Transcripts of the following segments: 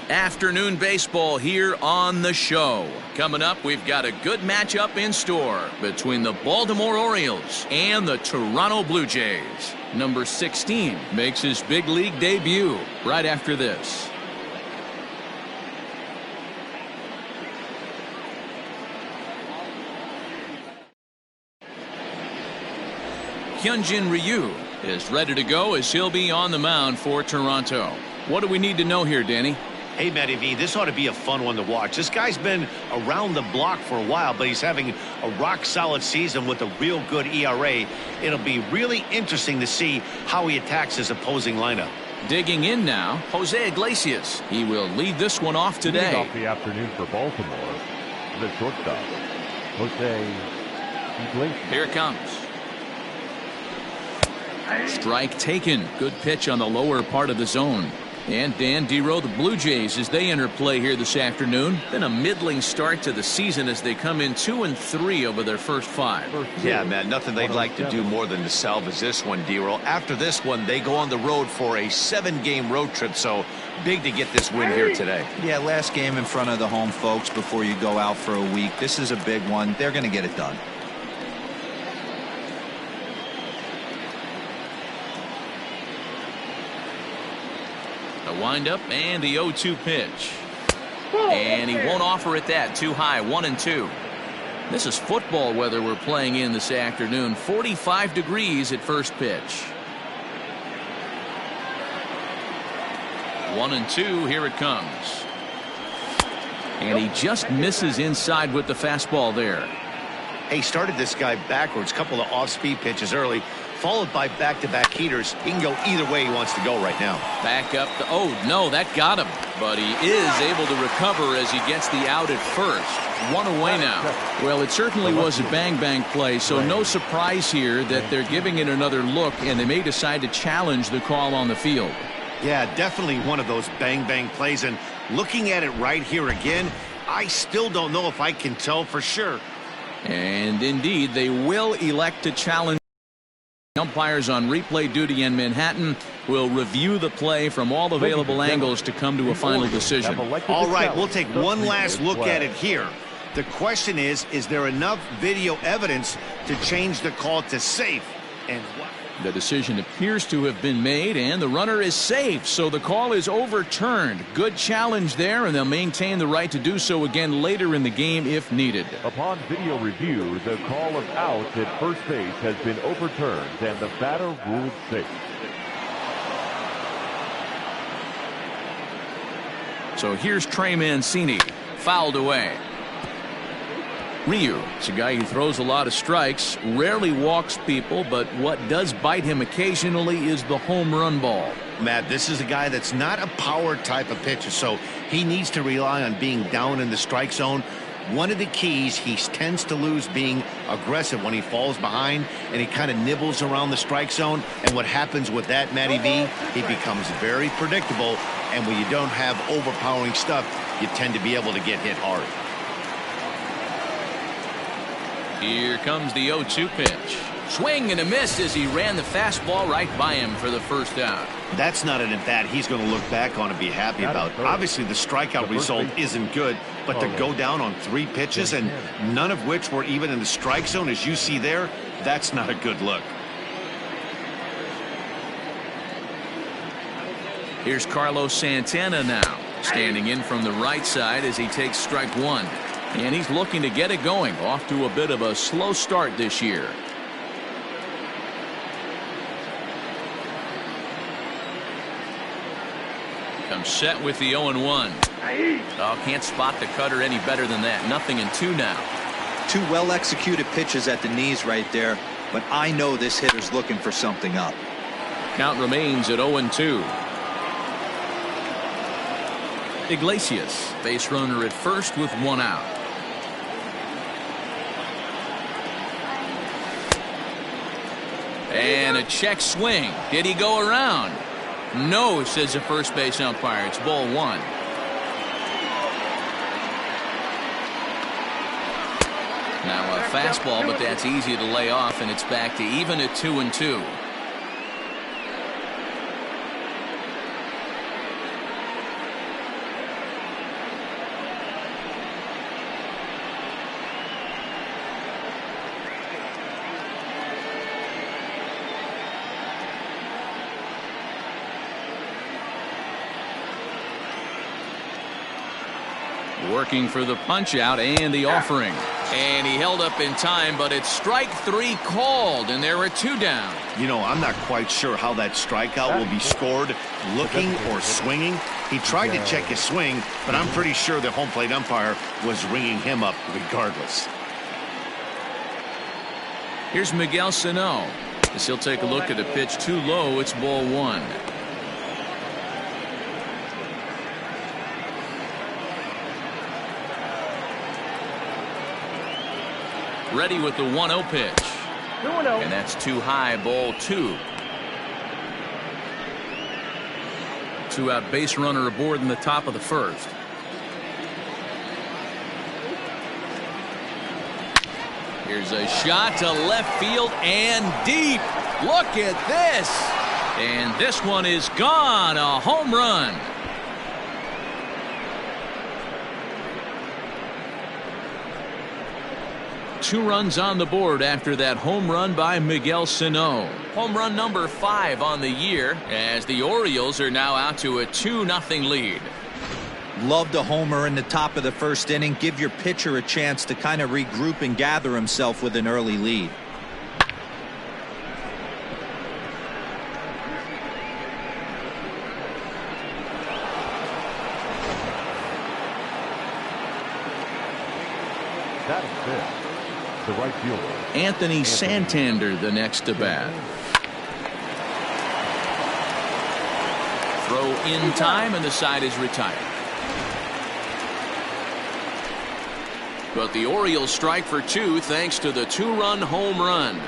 Afternoon baseball here on the show. Coming up, we've got a good matchup in store between the Baltimore Orioles and the Toronto Blue Jays. Number 16 makes his big league debut right after this. Hyunjin Ryu is ready to go as he'll be on the mound for Toronto. What do we need to know here, Danny? Hey, Matty V, this ought to be a fun one to watch. This guy's been around the block for a while, but he's having a rock-solid season with a real good ERA. It'll be really interesting to see how he attacks his opposing lineup. Digging in now, Jose Iglesias. He will lead this one off today. Leading off the afternoon for Baltimore, the shortstop, Jose Iglesias. Here it comes. Strike taken. Good pitch on the lower part of the zone. And Dan Dero, the Blue Jays, as they enter play here this afternoon. Been a middling start to the season as they come in 2-3 over their first 5. Yeah, man, nothing they'd like to do more than to salvage this one, Dero. After this one, they go on the road for a 7-game road trip, so big to get this win here today. Yeah, last game in front of the home folks before you go out for a week. This is a big one. They're going to get it done. The windup and the 0-2 pitch. And he won't offer it that. Too high. 1-2. This is football weather we're playing in this afternoon. 45 degrees at first pitch. 1-2. Here it comes. And he just misses inside with the fastball there. He started this guy backwards. Couple of off-speed pitches early, followed by back-to-back heaters. He can go either way he wants to go right now. Back up. Oh, no, that got him. But he is able to recover as he gets the out at first. 1 away now. Well, it certainly was a bang-bang play, so no surprise here that they're giving it another look, and they may decide to challenge the call on the field. Yeah, definitely one of those bang-bang plays. And looking at it right here again, I still don't know if I can tell for sure. And indeed, they will elect to challenge. Umpires on replay duty in Manhattan will review the play from all available angles to come to a final decision. All right, we'll take one last look at it here. The question is there enough video evidence to change the call to safe? And the decision appears to have been made, and the runner is safe, so the call is overturned. Good challenge there, and they'll maintain the right to do so again later in the game if needed. Upon video review, the call of out at first base has been overturned, and the batter ruled safe. So here's Trey Mancini, fouled away. Ryu is a guy who throws a lot of strikes, rarely walks people, but what does bite him occasionally is the home run ball. Matt, this is a guy that's not a power type of pitcher, so he needs to rely on being down in the strike zone. One of the keys, he tends to lose being aggressive when he falls behind, and he kind of nibbles around the strike zone. And what happens with that, Matty V, he becomes very predictable, and when you don't have overpowering stuff, you tend to be able to get hit hard. Here comes the 0-2 pitch. Swing and a miss as he ran the fastball right by him for the first out. That's not an at-bat he's going to look back on and be happy about. Obviously, the strikeout result isn't good, but to go down on 3 pitches and none of which were even in the strike zone, as you see there, that's not a good look. Here's Carlos Santana now, standing in from the right side as he takes strike 1. And he's looking to get it going, off to a bit of a slow start this year. Comes set with the 0-1. Oh, can't spot the cutter any better than that. 0-2 now. 2 well-executed pitches at the knees right there, but I know this hitter's looking for something up. Count remains at 0-2. Iglesias, base runner at first with 1 out. And a check swing. Did he go around? No, says the first base umpire. It's ball 1. Now a fastball, but that's easy to lay off, and it's back to even at 2-2. Working for the punch out and the offering. And he held up in time, but it's strike 3 called, and there are 2 down. You know, I'm not quite sure how that strikeout will be scored, looking or swinging. He tried to check his swing, but I'm pretty sure the home plate umpire was ringing him up regardless. Here's Miguel Sano. As he'll take a look at a pitch too low, it's ball 1. Ready with the 1-0 pitch. And that's too high, ball 2. 2-out base runner aboard in the top of the first. Here's a shot to left field and deep. Look at this. And this one is gone. A home run. Two runs on the board after that home run by Miguel Sano. Home run number 5 on the year, as the Orioles are now out to a 2-0 lead. Loved a homer in the top of the first inning. Give your pitcher a chance to kind of regroup and gather himself with an early lead. That is it. The right fielder, Anthony Santander, the next to bat. Throw in time, and the side is retired. But the Orioles strike for 2 thanks to the 2-run home run.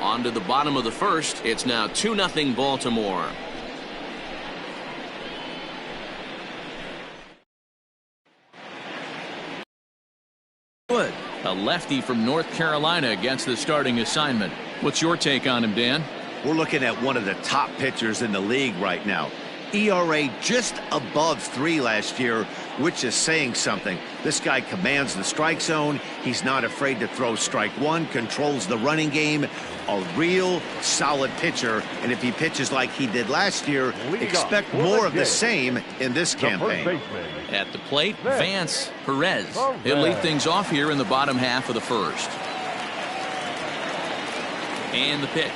On to the bottom of the first. It's now 2-0 Baltimore. Wood, a lefty from North Carolina, gets the starting assignment. What's your take on him, Dan? We're looking at one of the top pitchers in the league right now. ERA just above 3 last year, which is saying something. This guy commands the strike zone. He's not afraid to throw strike 1, controls the running game. A real solid pitcher, and if he pitches like he did last year, expect more of the same in this campaign. At the plate, Vance Perez. He'll lead things off here in the bottom half of the first. And the pitch.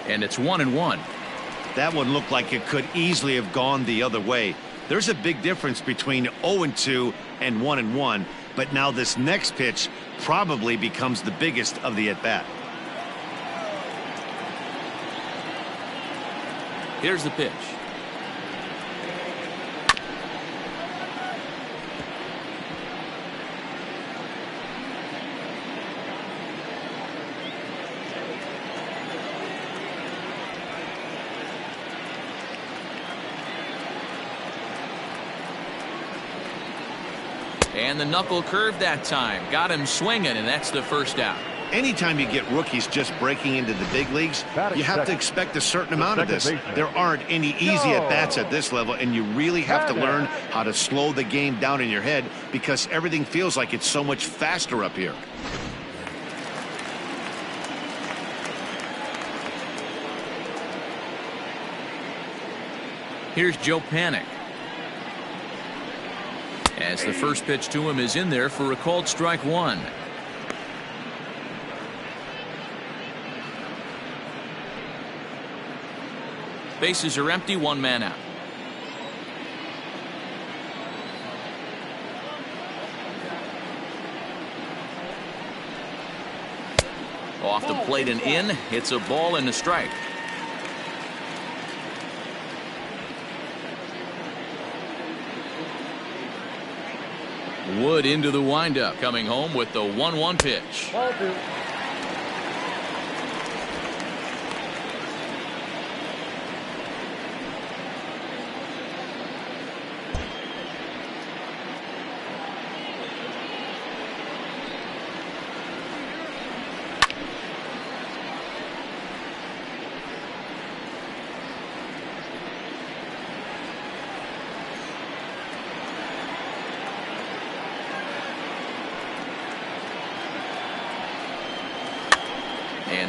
And it's 1-1. That one looked like it could easily have gone the other way. There's a big difference between 0-2 and 1-1, but now this next pitch probably becomes the biggest of the at-bat. Here's the pitch. And the knuckle curve that time. Got him swinging, and that's the first out. Anytime you get rookies just breaking into the big leagues, you have to expect a certain amount of this. There aren't any easy at-bats at this level, and you really have to learn how to slow the game down in your head because everything feels like it's so much faster up here. Here's Joe Panic. As the first pitch to him is in there for a called strike 1. Bases are empty, 1 man out. Off the plate and in. It's a ball and a strike. Wood into the windup, coming home with the 1-1 pitch.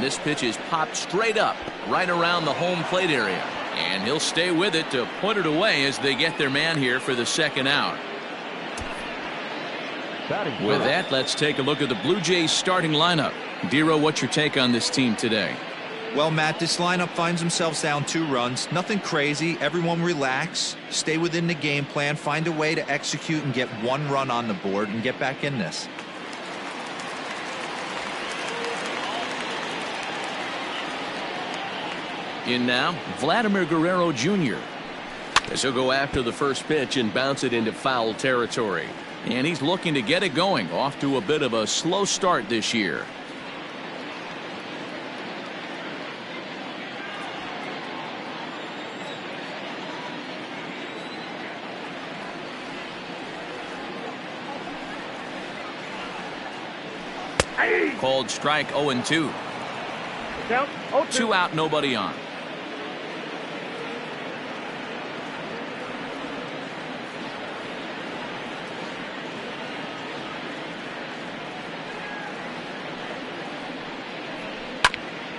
And this pitch is popped straight up right around the home plate area. And he'll stay with it to put it away as they get their man here for the second out. With that, let's take a look at the Blue Jays starting lineup. Dero, what's your take on this team today? Well, Matt, this lineup finds themselves down 2 runs. Nothing crazy. Everyone relax. Stay within the game plan. Find a way to execute and get 1 run on the board and get back in this. In now, Vladimir Guerrero Jr. as he'll go after the first pitch and bounce it into foul territory. And he's looking to get it going. Off to a bit of a slow start this year. Called strike 0-2. 2 out, nobody on.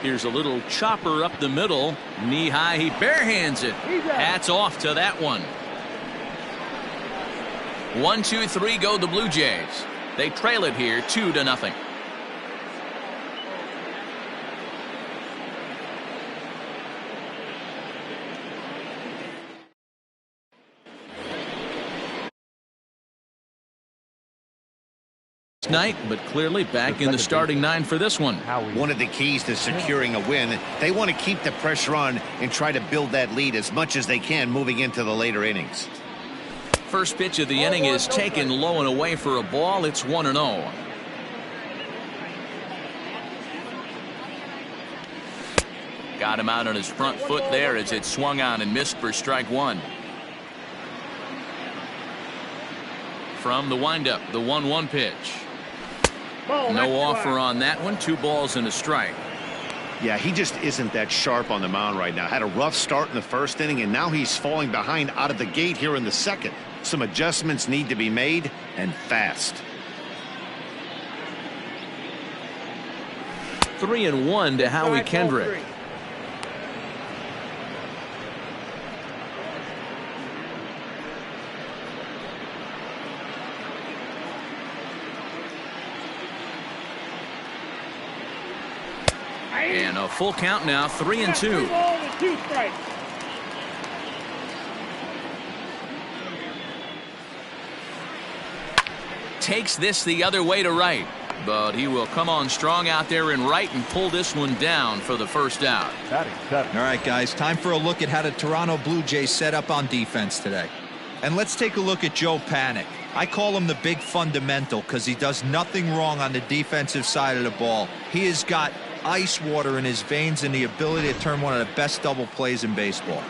Here's a little chopper up the middle. Knee high. He barehands it. Hats off to that one. 1, 2, 3 go the Blue Jays. They trail it here 2-0. Night, but clearly back in the starting 9 for this one. One of the keys to securing a win, they want to keep the pressure on and try to build that lead as much as they can moving into the later innings. First pitch of the inning is taken low and away for a ball. It's 1-0. Got him out on his front foot there as it swung on and missed for strike 1. From the windup, the 1-1 pitch. No offer on that one. 2 balls and a strike. Yeah, he just isn't that sharp on the mound right now. Had a rough start in the first inning, and now he's falling behind out of the gate here in the second. Some adjustments need to be made, and fast. 3-1 to Howie Kendrick. And a full count now, 3-2. Takes this the other way to right, but he will come on strong out there in right and pull this one down for the first out. All right, guys, time for a look at how the Toronto Blue Jays set up on defense today. And let's take a look at Joe Panik. I call him the big fundamental because he does nothing wrong on the defensive side of the ball. He has got ice water in his veins and the ability to turn one of the best double plays in baseball.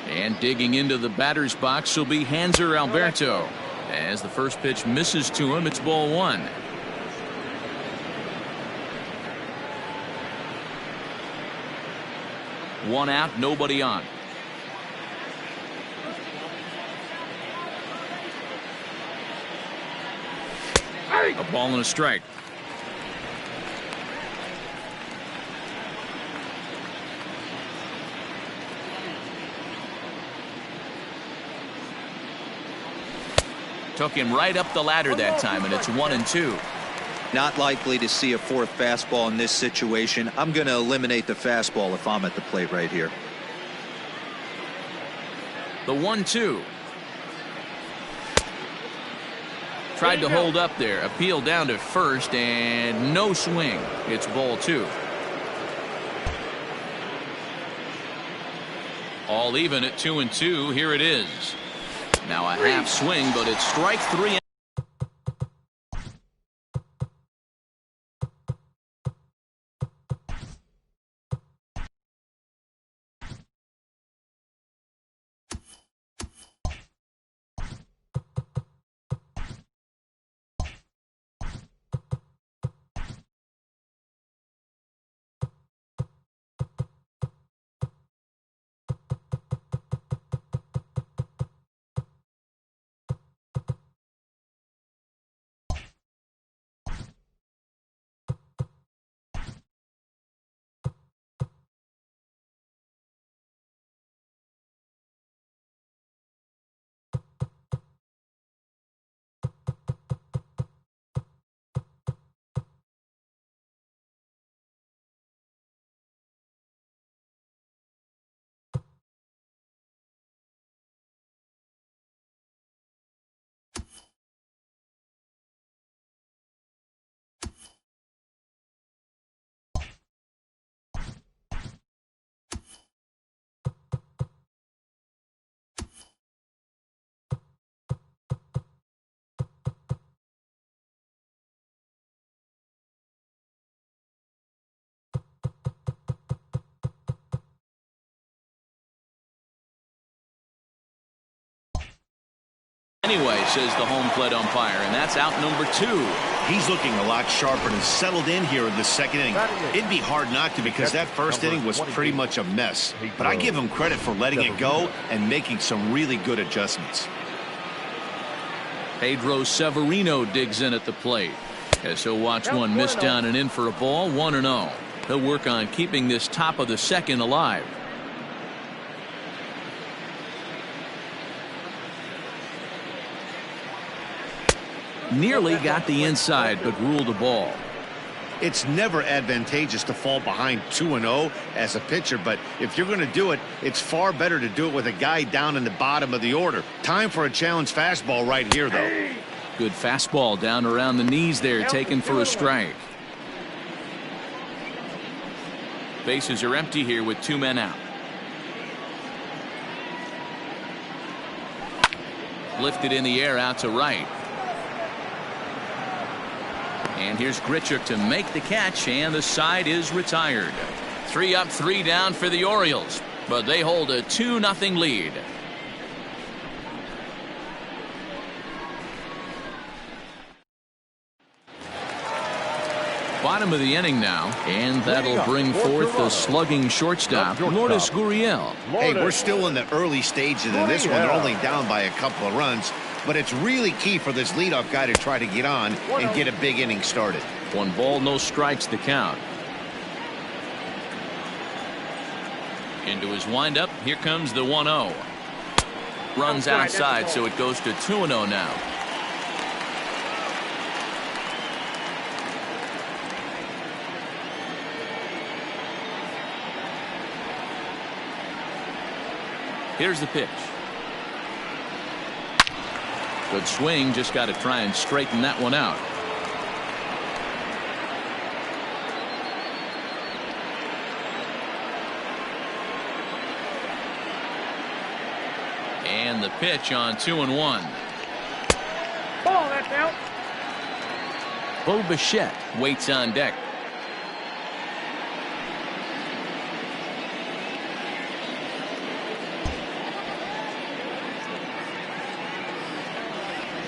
And digging into the batter's box will be Hanser Alberto. As the first pitch misses to him, it's ball 1. One out, nobody on. A ball and a strike. Took him right up the ladder that time, and it's 1-2. Not likely to see a 4th fastball in this situation. I'm going to eliminate the fastball if I'm at the plate right here. The 1-2. Tried to hold up there. Appeal down to first, and no swing. It's ball 2. All even at 2-2. Here it is. Now a half swing, but it's strike 3. Anyway, says the home plate umpire, and that's out number 2. He's looking a lot sharper and settled in here in the second inning. It'd be hard not to, because that first inning was pretty much a mess. But I give him credit for letting it go and making some really good adjustments. Pedro Severino digs in at the plate, as he'll watch one miss down and in for a ball. 1-0. He'll work on keeping this top of the second alive. Nearly got the inside, but ruled a ball. It's never advantageous to fall behind 2-0 as a pitcher, but if you're going to do it, it's far better to do it with a guy down in the bottom of the order. Time for a challenge fastball right here, though. Good fastball down around the knees there, taken for a strike. Bases are empty here with 2 men out. Lifted in the air out to right. And here's Grichuk to make the catch, and the side is retired. 3 up, 3 down for the Orioles, but they hold a 2-0 lead. Bottom of the inning now, and that'll bring forth the slugging shortstop, Lourdes Gurriel. Hey, we're still in the early stages of this one. They're only down by a couple of runs, but it's really key for this leadoff guy to try to get on and get a big inning started. 1 ball, no strikes the count. Into his windup, here comes the 1-0. Runs outside, so it goes to 2-0 now. Here's the pitch. Good swing, just got to try and straighten that one out. And the pitch on 2-1. Ball, that's out. Bo Bichette waits on deck.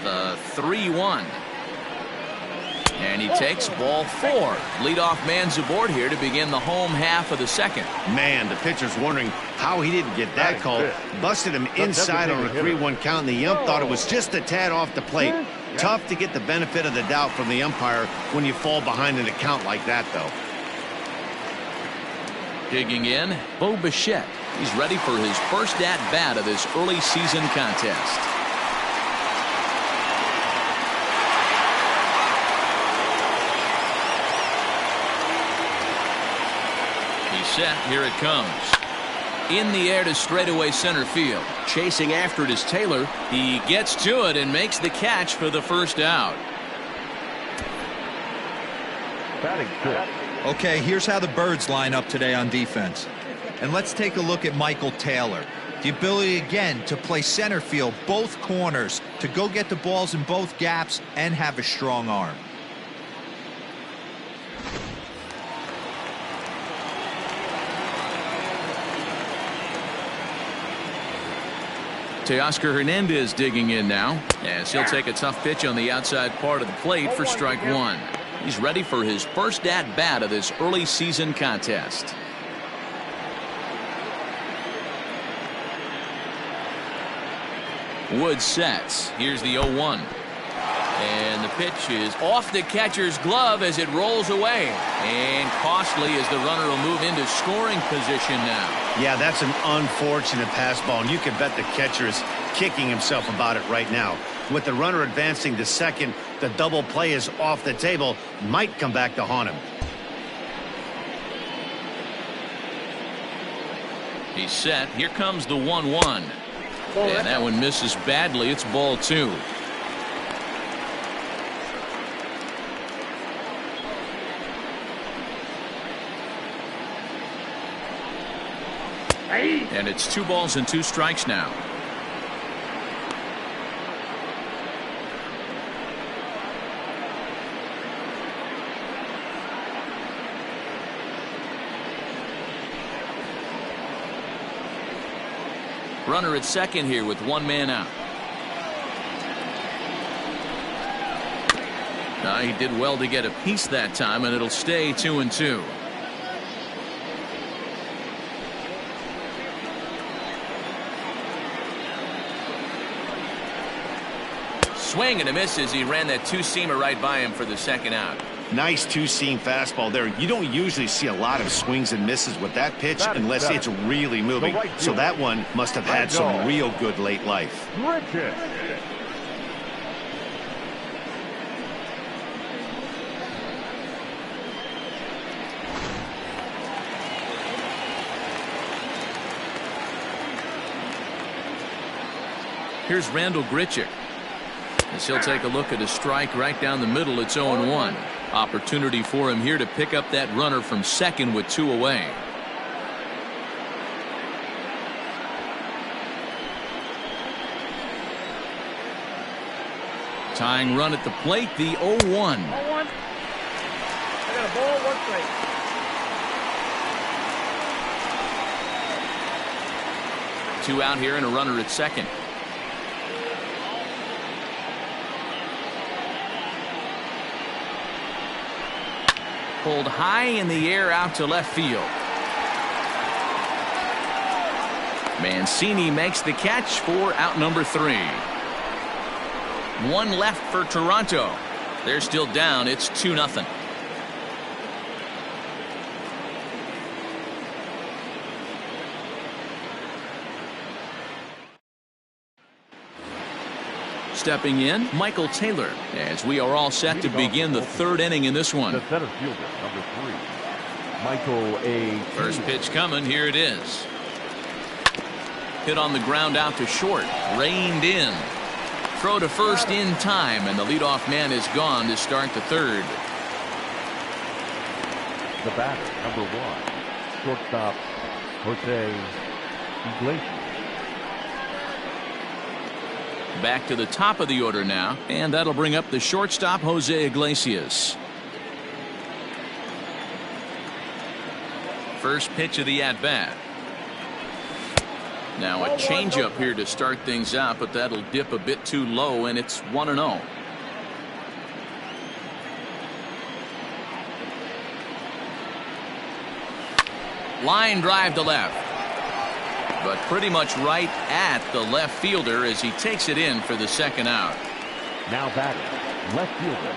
The 3-1. And he takes ball 4. Leadoff man's aboard here to begin the home half of the second. Man, the pitcher's wondering how he didn't get that call. Busted him inside on a 3-1 count, and the ump thought it was just a tad off the plate. Tough to get the benefit of the doubt from the umpire when you fall behind in a count like that, though. Digging in, Bo Bichette. He's ready for his first at-bat of this early season contest. Set, here it comes. In the air to straightaway center field. Chasing after it is Taylor. He gets to it and makes the catch for the first out. Okay, here's how the Birds line up today on defense. And let's take a look at Michael Taylor. The ability again to play center field, both corners, to go get the balls in both gaps and have a strong arm. Teoscar Hernandez digging in now, as he'll take a tough pitch on the outside part of the plate for strike 1. He's ready for his first at-bat of this early season contest. Wood sets. Here's the 0-1. And the pitch is off the catcher's glove as it rolls away. And costly as the runner will move into scoring position now. Yeah, that's an unfortunate pass ball, and you can bet the catcher is kicking himself about it right now. With the runner advancing to second, the double play is off the table. Might come back to haunt him. He's set. Here comes the 1-1. And that one misses badly. It's ball 2. And it's 2 balls and 2 strikes now. Runner at second here with 1 man out. He did well to get a piece that time, and it'll stay 2-2. Swing and a miss as he ran that two-seamer right by him for the second out. Nice two-seam fastball there. You don't usually see a lot of swings and misses with that pitch unless it's really moving. So that one must have had some real good late life. Here's Randall Grichuk. As he'll take a look at a strike right down the middle. It's 0-1. Opportunity for him here to pick up that runner from second with 2 away. Tying run at the plate, the 0-1. 0-1. I got a ball, 1 strike. 2 out here and a runner at second. Pulled high in the air out to left field. Mancini makes the catch for out number 3. 1 left for Toronto. They're still down. It's 2-0. Stepping in, Michael Taylor, as we are all set to begin the 3rd inning in this one. The center fielder, number 3, Michael A. First pitch coming. Here it is. Hit on the ground out to short. Reined in. Throw to first in time, and the leadoff man is gone to start the 3rd. The batter, number 1, shortstop, Jose Iglesias. Back to the top of the order now, and that'll bring up the shortstop, Jose Iglesias. First pitch of the at-bat. Now a changeup here to start things out, but that'll dip a bit too low, and it's 1-0. Line drive to left. But pretty much right at the left fielder as he takes it in for the second out. Now batting, left fielder,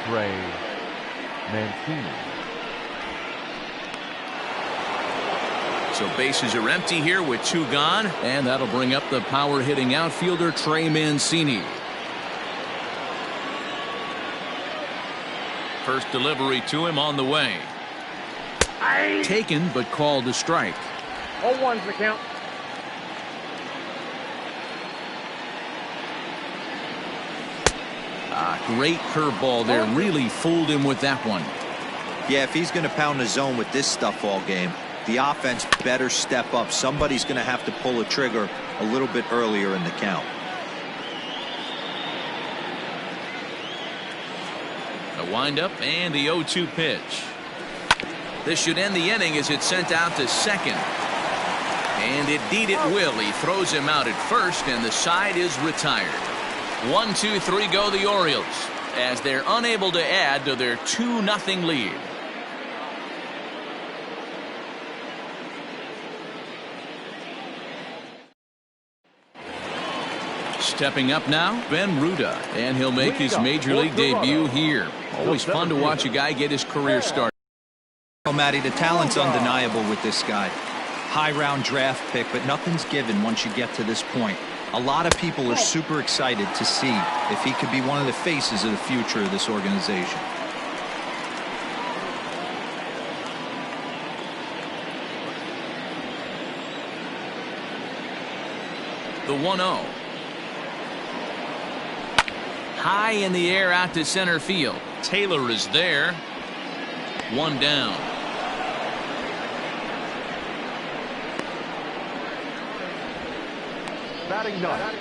Trey Mancini. So bases are empty here with 2 gone, and that'll bring up the power hitting outfielder Trey Mancini. First delivery to him on the way. Taken but called a strike. 0-1's the count. Great curveball there. Really fooled him with that one. Yeah, if he's going to pound the zone with this stuff all game, the offense better step up. Somebody's going to have to pull a trigger a little bit earlier in the count. A windup and the 0-2 pitch. This should end the inning as it's sent out to second. And indeed it will. He throws him out at first, and the side is retired. 1, 2, 3 go the Orioles as they're unable to add to their 2-0 lead. Stepping up now, Ben Ruda, and he'll make his major league debut here. Always fun to watch a guy get his career started. Well, Matty, the talent's undeniable with this guy. High round draft pick, but nothing's given once you get to this point. A lot of people are super excited to see if he could be one of the faces of the future of this organization. The 1-0. High in the air out to center field. Taylor is there. 1 down. Batting ninth,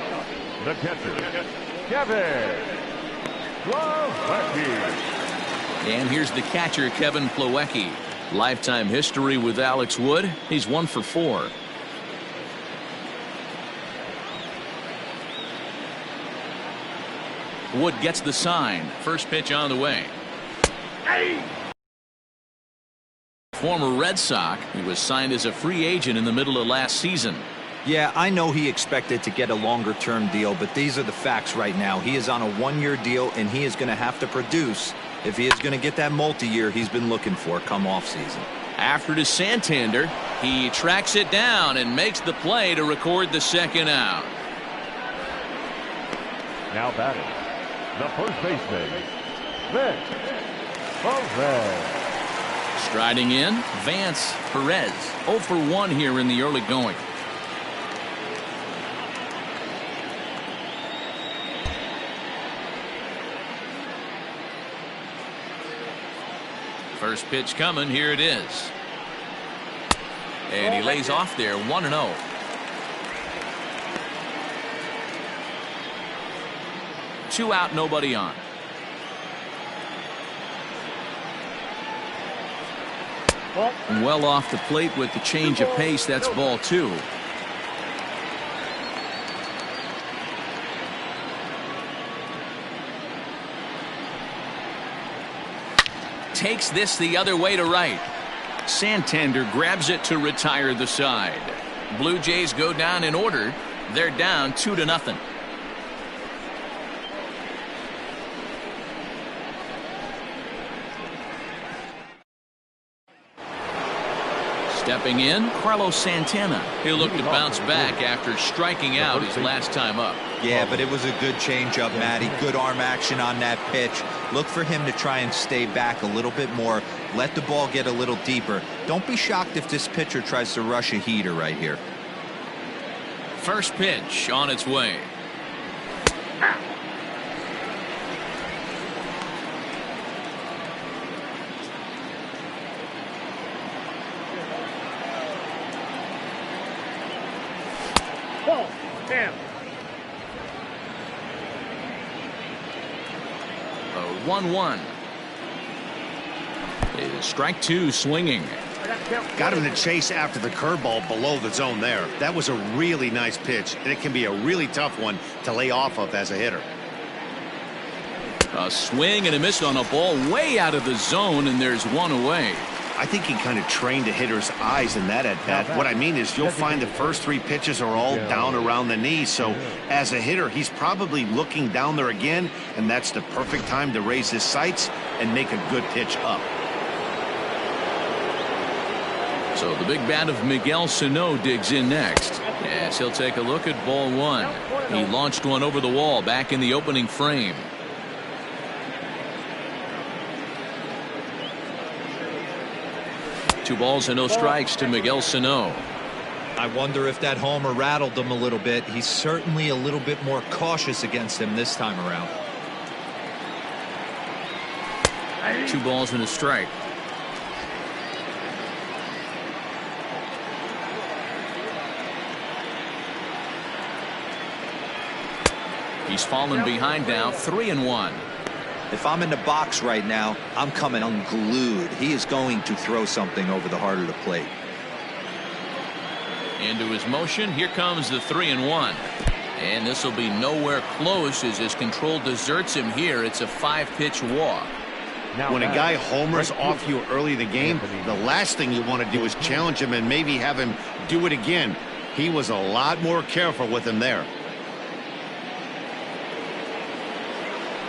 the catcher, Kevin Plawecki. And here's the catcher, Kevin Plawecki. Lifetime history with Alex Wood. He's 1 for 4. Wood gets the sign. First pitch on the way. Former Red Sox, he was signed as a free agent in the middle of last season. Yeah, I know he expected to get a longer-term deal, but these are the facts right now. He is on a one-year deal, and he is going to have to produce if he is going to get that multi-year he's been looking for come off-season. After to Santander, he tracks it down and makes the play to record the second out. Now batting, the first baseman, Vance Perez. Striding in, Vance Perez. 0 for 1 here in the early going. First pitch coming. Here it is. And he lays off there. 1-0. Two out, nobody on. Well off the plate with the change of pace. That's ball 2. Takes this the other way to right. Santander grabs it to retire the side. Blue Jays go down in order. They're down 2-0. Stepping in, Carlos Santana. He'll look to bounce back after striking out his last time up. Yeah, but it was a good changeup, Matty. Good arm action on that pitch. Look for him to try and stay back a little bit more. Let the ball get a little deeper. Don't be shocked if this pitcher tries to rush a heater right here. First pitch on its way. Ball. Damn. 1-1. Is strike 2 swinging. Got him to chase after the curveball below the zone there. That was a really nice pitch, and it can be a really tough one to lay off of as a hitter. A swing and a miss on a ball way out of the zone, and there's one away. I think he kind of trained the hitter's eyes in that at bat. What I mean is you'll find the first 3 pitches are all down around the knee. So as a hitter, he's probably looking down there again, and that's the perfect time to raise his sights and make a good pitch up. So the big bat of Miguel Sano digs in next. Yes, he'll take a look at ball 1. He launched one over the wall back in the opening frame. Two balls and no strikes to Miguel Sano. I wonder if that homer rattled him a little bit. He's certainly a little bit more cautious against him this time around. 2 balls and a strike. He's fallen behind now. 3-1. If I'm in the box right now, I'm coming unglued. He is going to throw something over the heart of the plate. Into his motion. Here comes the 3-1. And this will be nowhere close as his control deserts him here. It's a 5-pitch walk. When a guy homers off you early in the game, the last thing you want to do is challenge him and maybe have him do it again. He was a lot more careful with him there.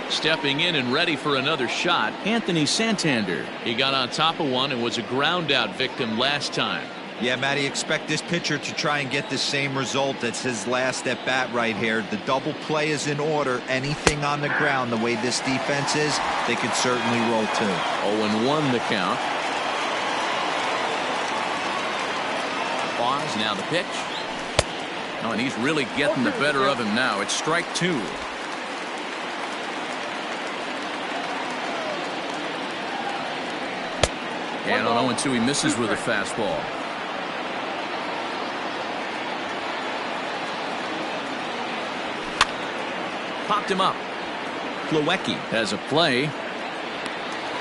Stepping in and ready for another shot, Anthony Santander. He got on top of one and was a ground out victim last time. Yeah, Matty, expect this pitcher to try and get the same result. That's his last at bat right here. The double play is in order. Anything on the ground, the way this defense is, they could certainly roll 2. 0-1 the count. Pause, now the pitch. Oh, and he's really getting the better of him now. It's strike 2. And on 0-2, he misses with a fastball. Popped him up. Plawecki has a play.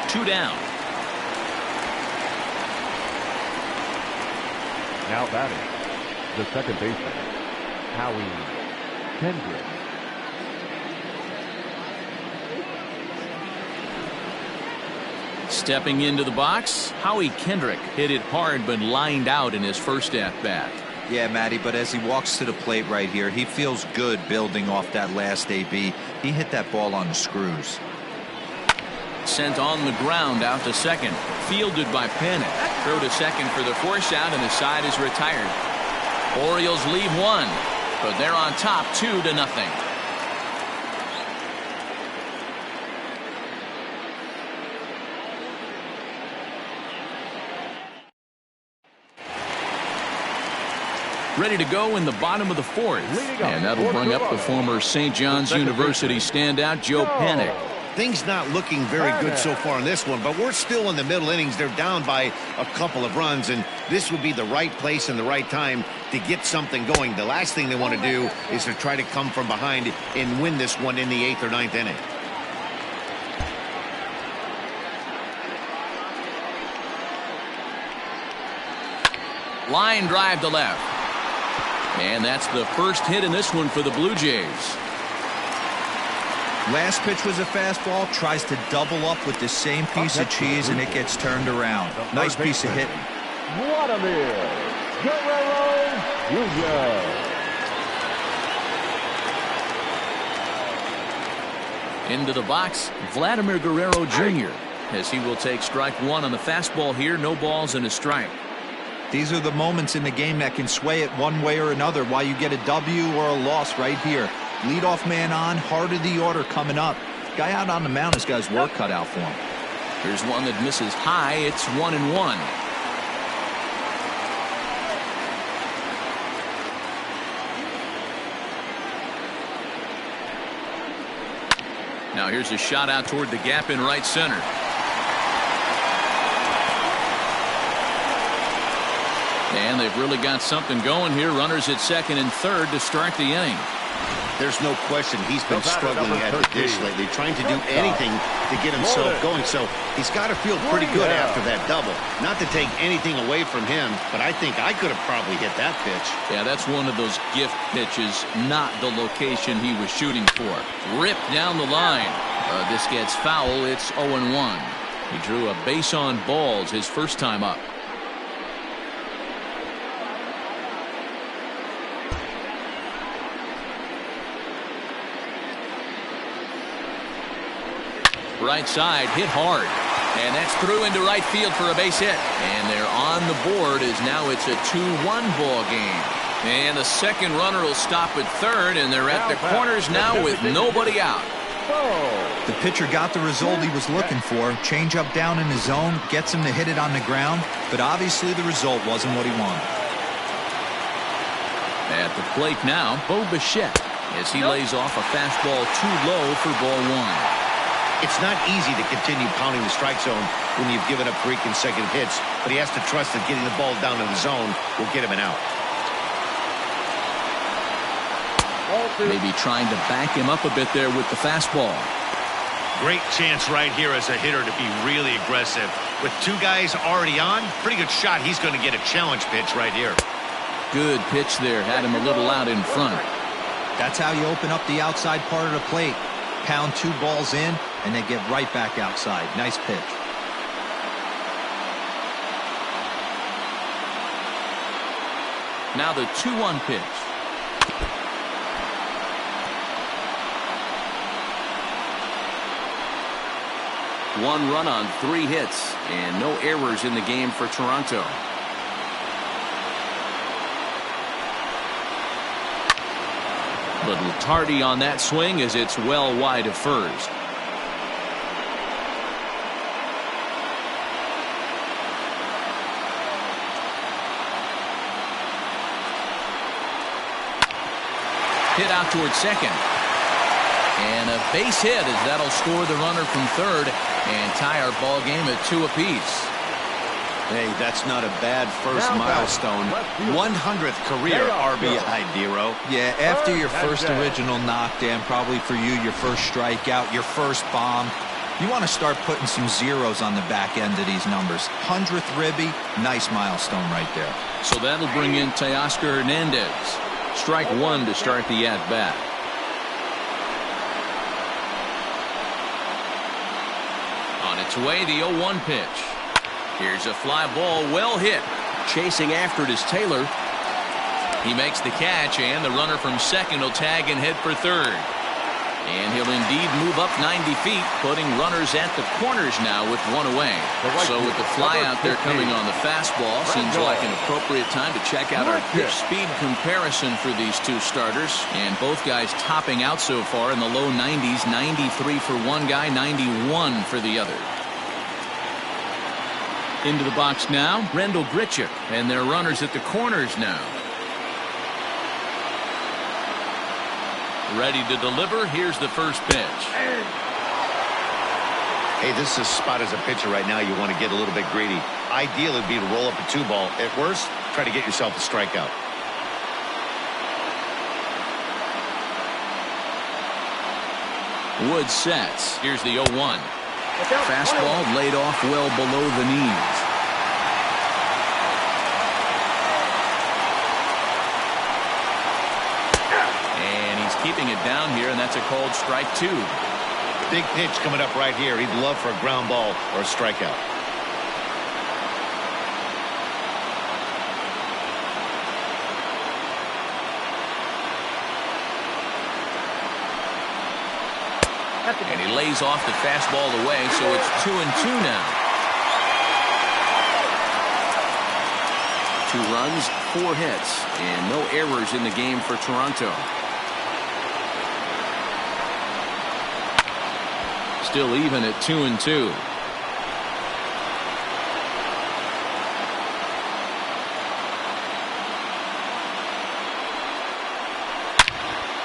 2 down. Now batting, the second baseman, Howie Kendrick. Stepping into the box, Howie Kendrick hit it hard but lined out in his first at-bat. Yeah, Matty, but as he walks to the plate right here, he feels good building off that last AB. He hit that ball on the screws. Sent on the ground out to second. Fielded by Panic. Throw to second for the force out, and the side is retired. Orioles lead one, but they're on top 2-0. Ready to go in the bottom of the fourth, and that'll bring up the former St. John's University standout Joe Panic. Things not looking very good so far in this one, but we're still in the middle innings. They're down by a couple of runs, and this would be the right place and the right time to get something going. The last thing they want to do is to try to come from behind and win this one in the 8th or 9th inning. Line drive to left. And that's the first hit in this one for the Blue Jays. Last pitch was a fastball, tries to double up with the same piece of cheese, and it gets turned around. Nice piece of hitting. Vladimir Guerrero Jr. Into the box, Vladimir Guerrero Jr. as he will take strike one on the fastball here. No balls and a strike. These are the moments in the game that can sway it one way or another, why you get a W or a loss right here. Leadoff man on, heart of the order coming up. Guy out on the mound has got his work cut out for him. Here's one that misses high. It's 1-1. Now here's a shot out toward the gap in right center. And they've really got something going here. Runners at second and third to start the inning. There's no question he's been struggling at the dish lately, trying to do anything to get himself going. So he's got to feel pretty good after that double. Not to take anything away from him, but I think I could have probably hit that pitch. Yeah, that's one of those gift pitches, not the location he was shooting for. Ripped down the line. This gets foul. It's 0-1. He drew a base on balls his first time up. Right side, hit hard. And that's through into right field for a base hit. And they're on the board as now it's a 2-1 ball game. And the second runner will stop at third, and they're at the corners now with nobody out. The pitcher got the result he was looking for. Change up down in the zone, gets him to hit it on the ground, but obviously the result wasn't what he wanted. At the plate now, Bo Bichette as he lays off a fastball too low for ball one. It's not easy to continue pounding the strike zone when you've given up 3 consecutive hits, but he has to trust that getting the ball down in the zone will get him an out. Maybe trying to back him up a bit there with the fastball. Great chance right here as a hitter to be really aggressive. With 2 guys already on, pretty good shot. He's going to get a challenge pitch right here. Good pitch there. Had him a little out in front. That's how you open up the outside part of the plate. Pound 2 balls in, and they get right back outside. Nice pitch. Now the 2-1 pitch. One run on 3 hits, and no errors in the game for Toronto. Little tardy on that swing as it's well wide of first. Hit out towards second. And a base hit as that'll score the runner from third and tie our ball game at 2 apiece. Hey, that's not a bad first milestone. 100th career RBI, Dero. Yeah, after your first original knockdown, probably for you, your first strikeout, your first bomb, you want to start putting some zeros on the back end of these numbers. 100th ribby, nice milestone right there. So that'll bring in Teoscar Hernandez. Strike 1 to start the at-bat. its way, the 0-1 pitch. Here's a fly ball, well hit. Chasing after it is Taylor. He makes the catch, and the runner from second will tag and head for third. And he'll indeed move up 90 feet, putting runners at the corners now with one away. So with the fly out there coming on the fastball, seems like an appropriate time to check out our pitch speed comparison for these two starters. And both guys topping out so far in the low 90s, 93 for one guy, 91 for the other. Into the box now, Rendell Grichuk, and their runners at the corners now. Ready to deliver. Here's the first pitch. Hey, this is a spot as a pitcher right now. You want to get a little bit greedy. Ideal would be to roll up a 2-ball. At worst, try to get yourself a strikeout. Wood sets. Here's the 0-1. Fastball laid off well below the knees. Keeping it down here, and that's a called strike 2. Big pitch coming up right here. He'd love for a ground ball or a strikeout. And he lays off the fastball away, so it's 2-2 now. 2 runs, 4 hits, and no errors in the game for Toronto. Still even at 2-2.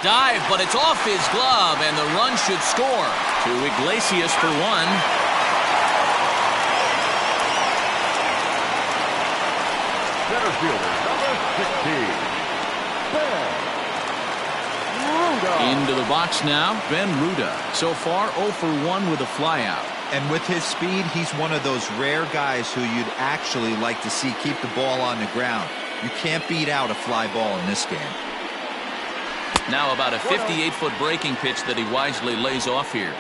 Dive, but it's off his glove, and the run should score. To Iglesias for 1. Center fielder, number 16. Into the box now, Ben Ruda. So far 0 for 1 with a flyout. And with his speed, he's one of those rare guys who you'd actually like to see keep the ball on the ground. You can't beat out a fly ball in this game. Now about a 58-foot breaking pitch that he wisely lays off here.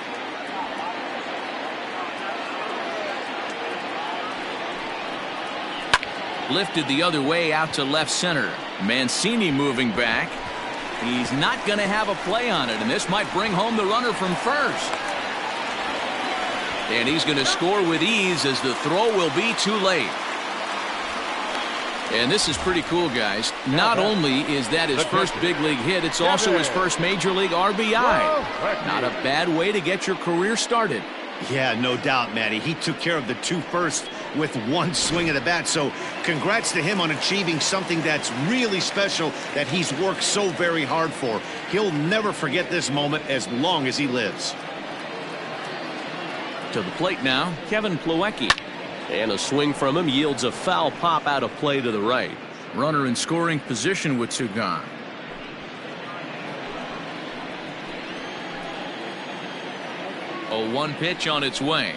Lifted the other way out to left center. Mancini moving back. He's not going to have a play on it, and this might bring home the runner from first. And he's going to score with ease as the throw will be too late. And this is pretty cool, guys. Not only is that his first big league hit, it's also his first major league RBI. Not a bad way to get your career started. Yeah, no doubt, Matty. He took care of the 2 first with 1 swing of the bat. So congrats to him on achieving something that's really special that he's worked so very hard for. He'll never forget this moment as long as he lives. To the plate now, Kevin Plawecki. And a swing from him yields a foul pop out of play to the right. Runner in scoring position with 2 gone. 0-1 pitch on its way.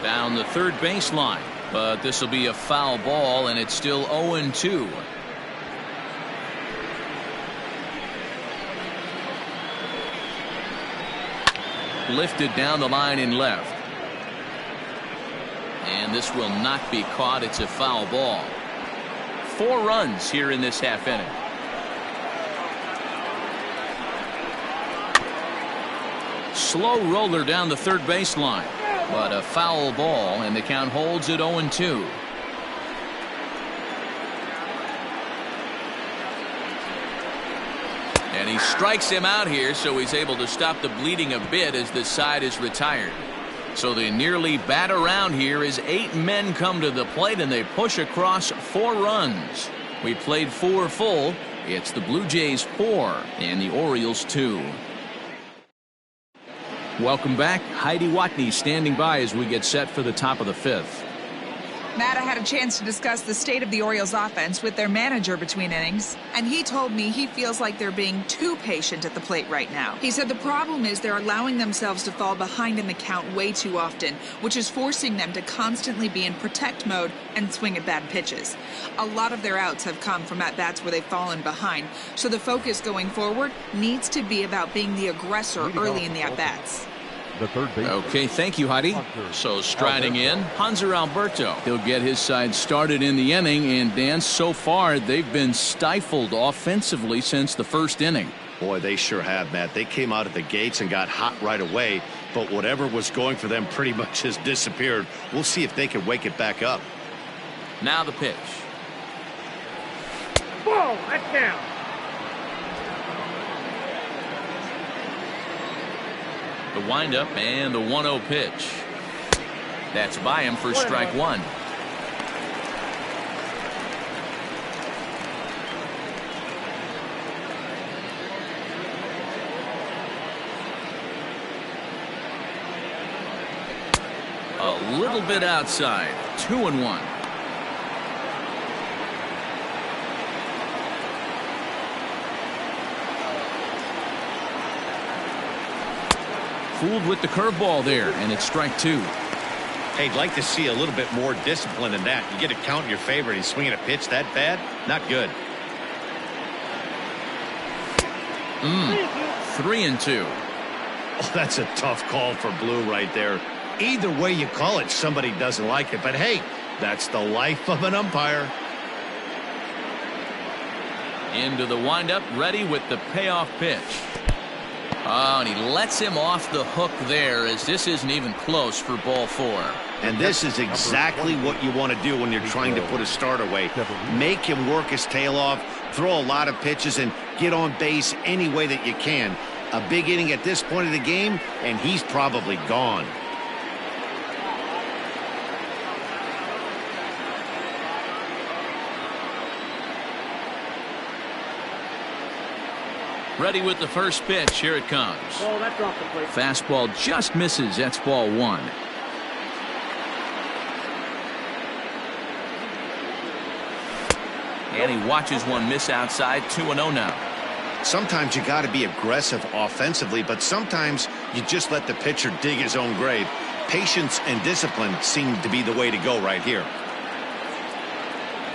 Down the third baseline, but this will be a foul ball, and it's still 0-2. Lifted down the line in left. And this will not be caught. It's a foul ball. 4 runs here in this half inning. Slow roller down the third baseline, but a foul ball, and the count holds at 0-2. And he strikes him out here, so he's able to stop the bleeding a bit as this side is retired. So they nearly bat around here as 8 men come to the plate, and they push across 4 runs. We played 4 full. It's the Blue Jays 4 and the Orioles 2. Welcome back. Heidi Watney standing by as we get set for the top of the 5th. Matt, I had a chance to discuss the state of the Orioles offense with their manager between innings, and he told me he feels like they're being too patient at the plate right now. He said the problem is they're allowing themselves to fall behind in the count way too often, which is forcing them to constantly be in protect mode and swing at bad pitches. A lot of their outs have come from at-bats where they've fallen behind, so the focus going forward needs to be about being the aggressor early in the at-bats. Okay, thank you, Heidi. So striding in, Hanser Alberto. He'll get his side started in the inning, and Dan, so far they've been stifled offensively since the first inning. Boy, they sure have, Matt. They came out of the gates and got hot right away, but whatever was going for them pretty much has disappeared. We'll see if they can wake it back up. Now the pitch. Whoa, that's down. The windup and the 1-0 pitch. That's by him for strike one. A little bit outside. 2-1. Fooled with the curveball there, and it's strike two. Hey, I'd like to see a little bit more discipline in that. You get a count in your favor and he's swinging a pitch that bad? Not good. 3-2. Oh, that's a tough call for Blue right there. Either way you call it, somebody doesn't like it. But hey, that's the life of an umpire. Into the windup, ready with the payoff pitch. Oh, and he lets him off the hook there, as this isn't even close for ball four. And this is exactly what you want to do when you're trying to put a start away. Make him work his tail off, throw a lot of pitches, and get on base any way that you can. A big inning at this point of the game, and he's probably gone. Ready with the first pitch. Here it comes. Oh, that's off the plate. Fastball just misses. That's ball one. And he watches one miss outside. 2-0 now. Sometimes you got to be aggressive offensively, but sometimes you just let the pitcher dig his own grave. Patience and discipline seem to be the way to go right here.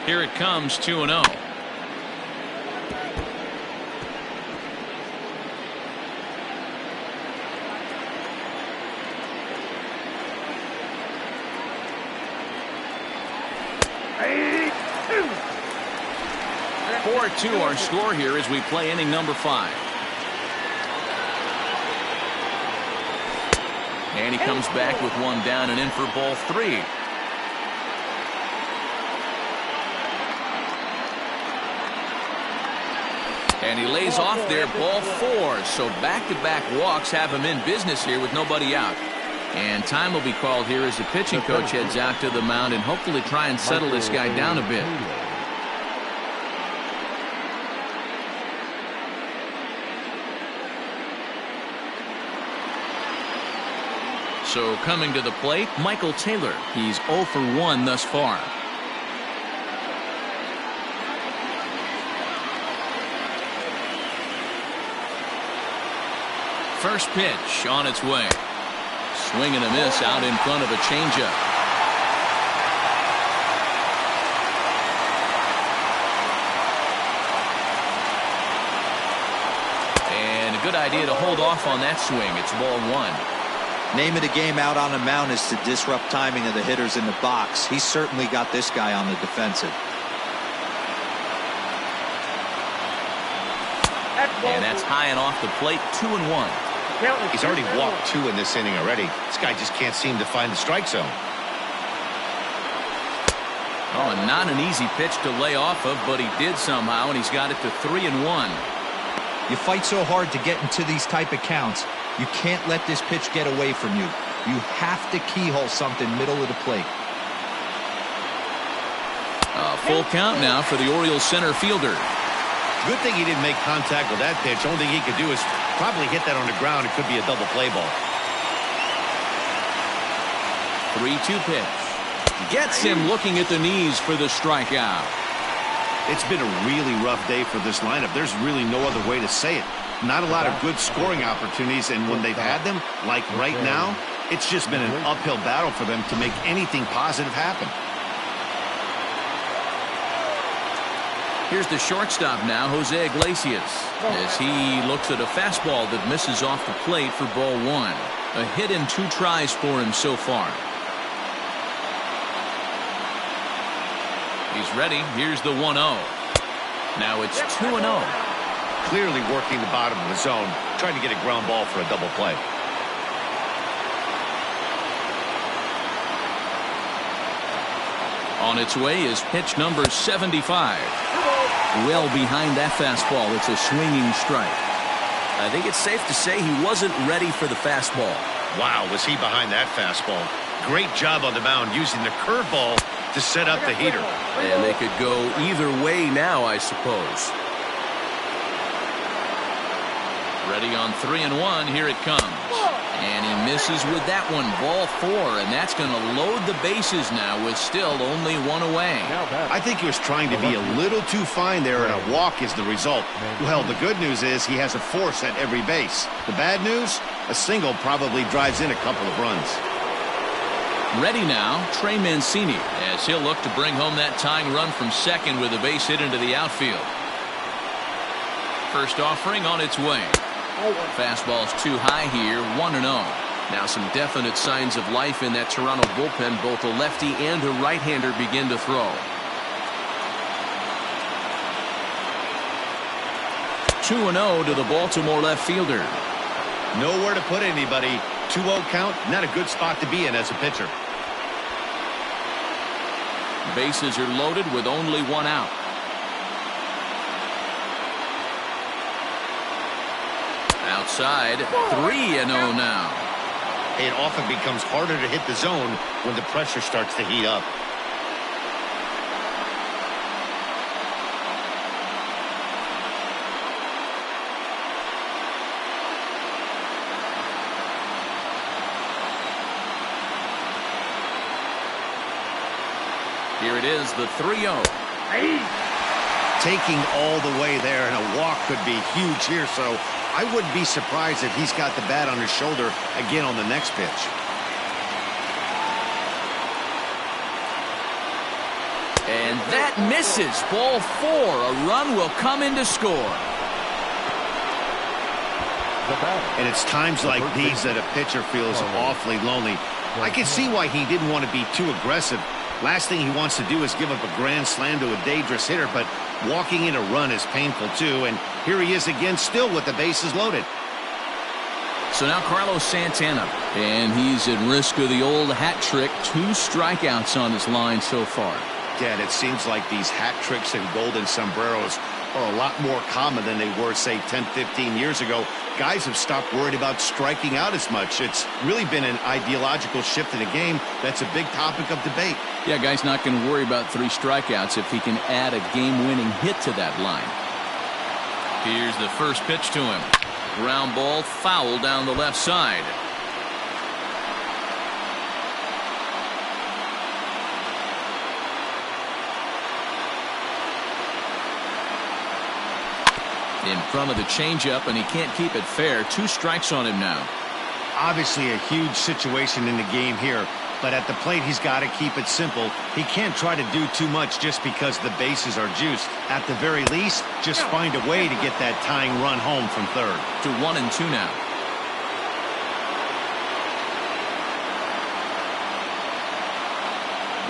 Here it comes. 2-0. Two. 4-2 our score here as we play inning number 5. And he comes back with one down and in for ball 3. And he lays off there, ball 4. So back-to-back walks have him in business here with nobody out. And time will be called here as the pitching coach heads out to the mound and hopefully try and settle this guy down a bit. So coming to the plate, Michael Taylor. He's 0 for 1 thus far. First pitch on its way. Swing and a miss out in front of a changeup. And a good idea to hold off on that swing. It's ball 1. Name of the game out on the mound is to disrupt timing of the hitters in the box. He's certainly got this guy on the defensive. And that's high and off the plate. 2-1. He's already walked 2 in this inning already. This guy just can't seem to find the strike zone. Oh, and not an easy pitch to lay off of, but he did somehow, and he's got it to 3-1. You fight so hard to get into these type of counts. You can't let this pitch get away from you. You have to keyhole something middle of the plate. A full count now for the Orioles center fielder. Good thing he didn't make contact with that pitch. Only thing he could do is probably hit that on the ground. It could be a double play ball. 3-2 pitch. Gets him looking at the knees for the strikeout. It's been a really rough day for this lineup. There's really no other way to say it. Not a lot of good scoring opportunities, and when they've had them, like right now, it's just been an uphill battle for them to make anything positive happen. Here's the shortstop now, Jose Iglesias, as he looks at a fastball that misses off the plate for ball 1. A hit in 2 tries for him so far. He's ready. Here's the 1-0. Now it's 2-0. Clearly working the bottom of the zone, trying to get a ground ball for a double play. On its way is pitch number 75. Well behind that fastball. It's a swinging strike. I think it's safe to say he wasn't ready for the fastball. Wow, was he behind that fastball. Great job on the mound using the curveball to set up the heater. And they could go either way now, I suppose. Ready on 3-1. Here it comes. And he misses with that one. Ball 4. And that's going to load the bases now with still only 1 away. I think he was trying to be a little too fine there, and a walk is the result. Well, the good news is he has a force at every base. The bad news? A single probably drives in a couple of runs. Ready now, Trey Mancini, as he'll look to bring home that tying run from second with a base hit into the outfield. First offering on its way. Fastball's too high here, 1-0. Now some definite signs of life in that Toronto bullpen. Both a lefty and a right-hander begin to throw. 2-0 to the Baltimore left fielder. Nowhere to put anybody. 2-0 count, not a good spot to be in as a pitcher. Bases are loaded with only 1 out. Outside, 3-0 now. It often becomes harder to hit the zone when the pressure starts to heat up. Here it is, the 3-0. Taking all the way there, and a walk could be huge here, so I wouldn't be surprised if he's got the bat on his shoulder again on the next pitch. And that misses. Ball 4. A run will come in to score. And it's times like these that a pitcher feels awfully lonely. I can see why he didn't want to be too aggressive. Last thing he wants to do is give up a grand slam to a dangerous hitter, but walking in a run is painful too, and here he is again, still with the bases loaded. So now Carlos Santana, and he's at risk of the old hat trick. 2 strikeouts on his line so far. Dad, it seems like these hat tricks and golden sombreros are a lot more common than they were, say, 10, 15 years ago. Guys have stopped worried about striking out as much. It's really been an ideological shift in the game that's a big topic of debate. Yeah, guy's not going to worry about 3 strikeouts if he can add a game-winning hit to that line. Here's the first pitch to him. Ground ball, foul down the left side. In front of the changeup, and he can't keep it fair. 2 strikes on him now. Obviously a huge situation in the game here, but at the plate he's got to keep it simple. He can't try to do too much just because the bases are juiced. At the very least, just find a way to get that tying run home from third. To 1-2 now.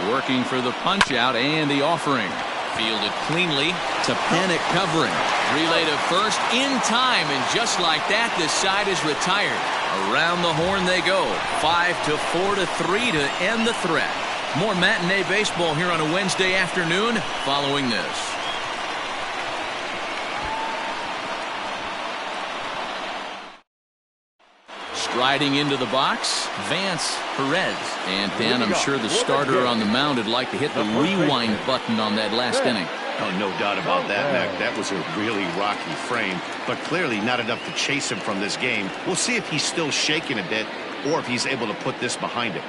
Working for the punch out and the offering. Fielded cleanly to Panic covering. Relay to first in time, and just like that, this side is retired. Around the horn they go. 5-4-3 to end the threat. More matinee baseball here on a Wednesday afternoon following this. Striding into the box, Vance Perez. And Dan, I'm sure the starter on the mound would like to hit the rewind button on that last inning. Oh, no doubt about that, Mac. That was a really rocky frame, but clearly not enough to chase him from this game. We'll see if he's still shaking a bit or if he's able to put this behind him.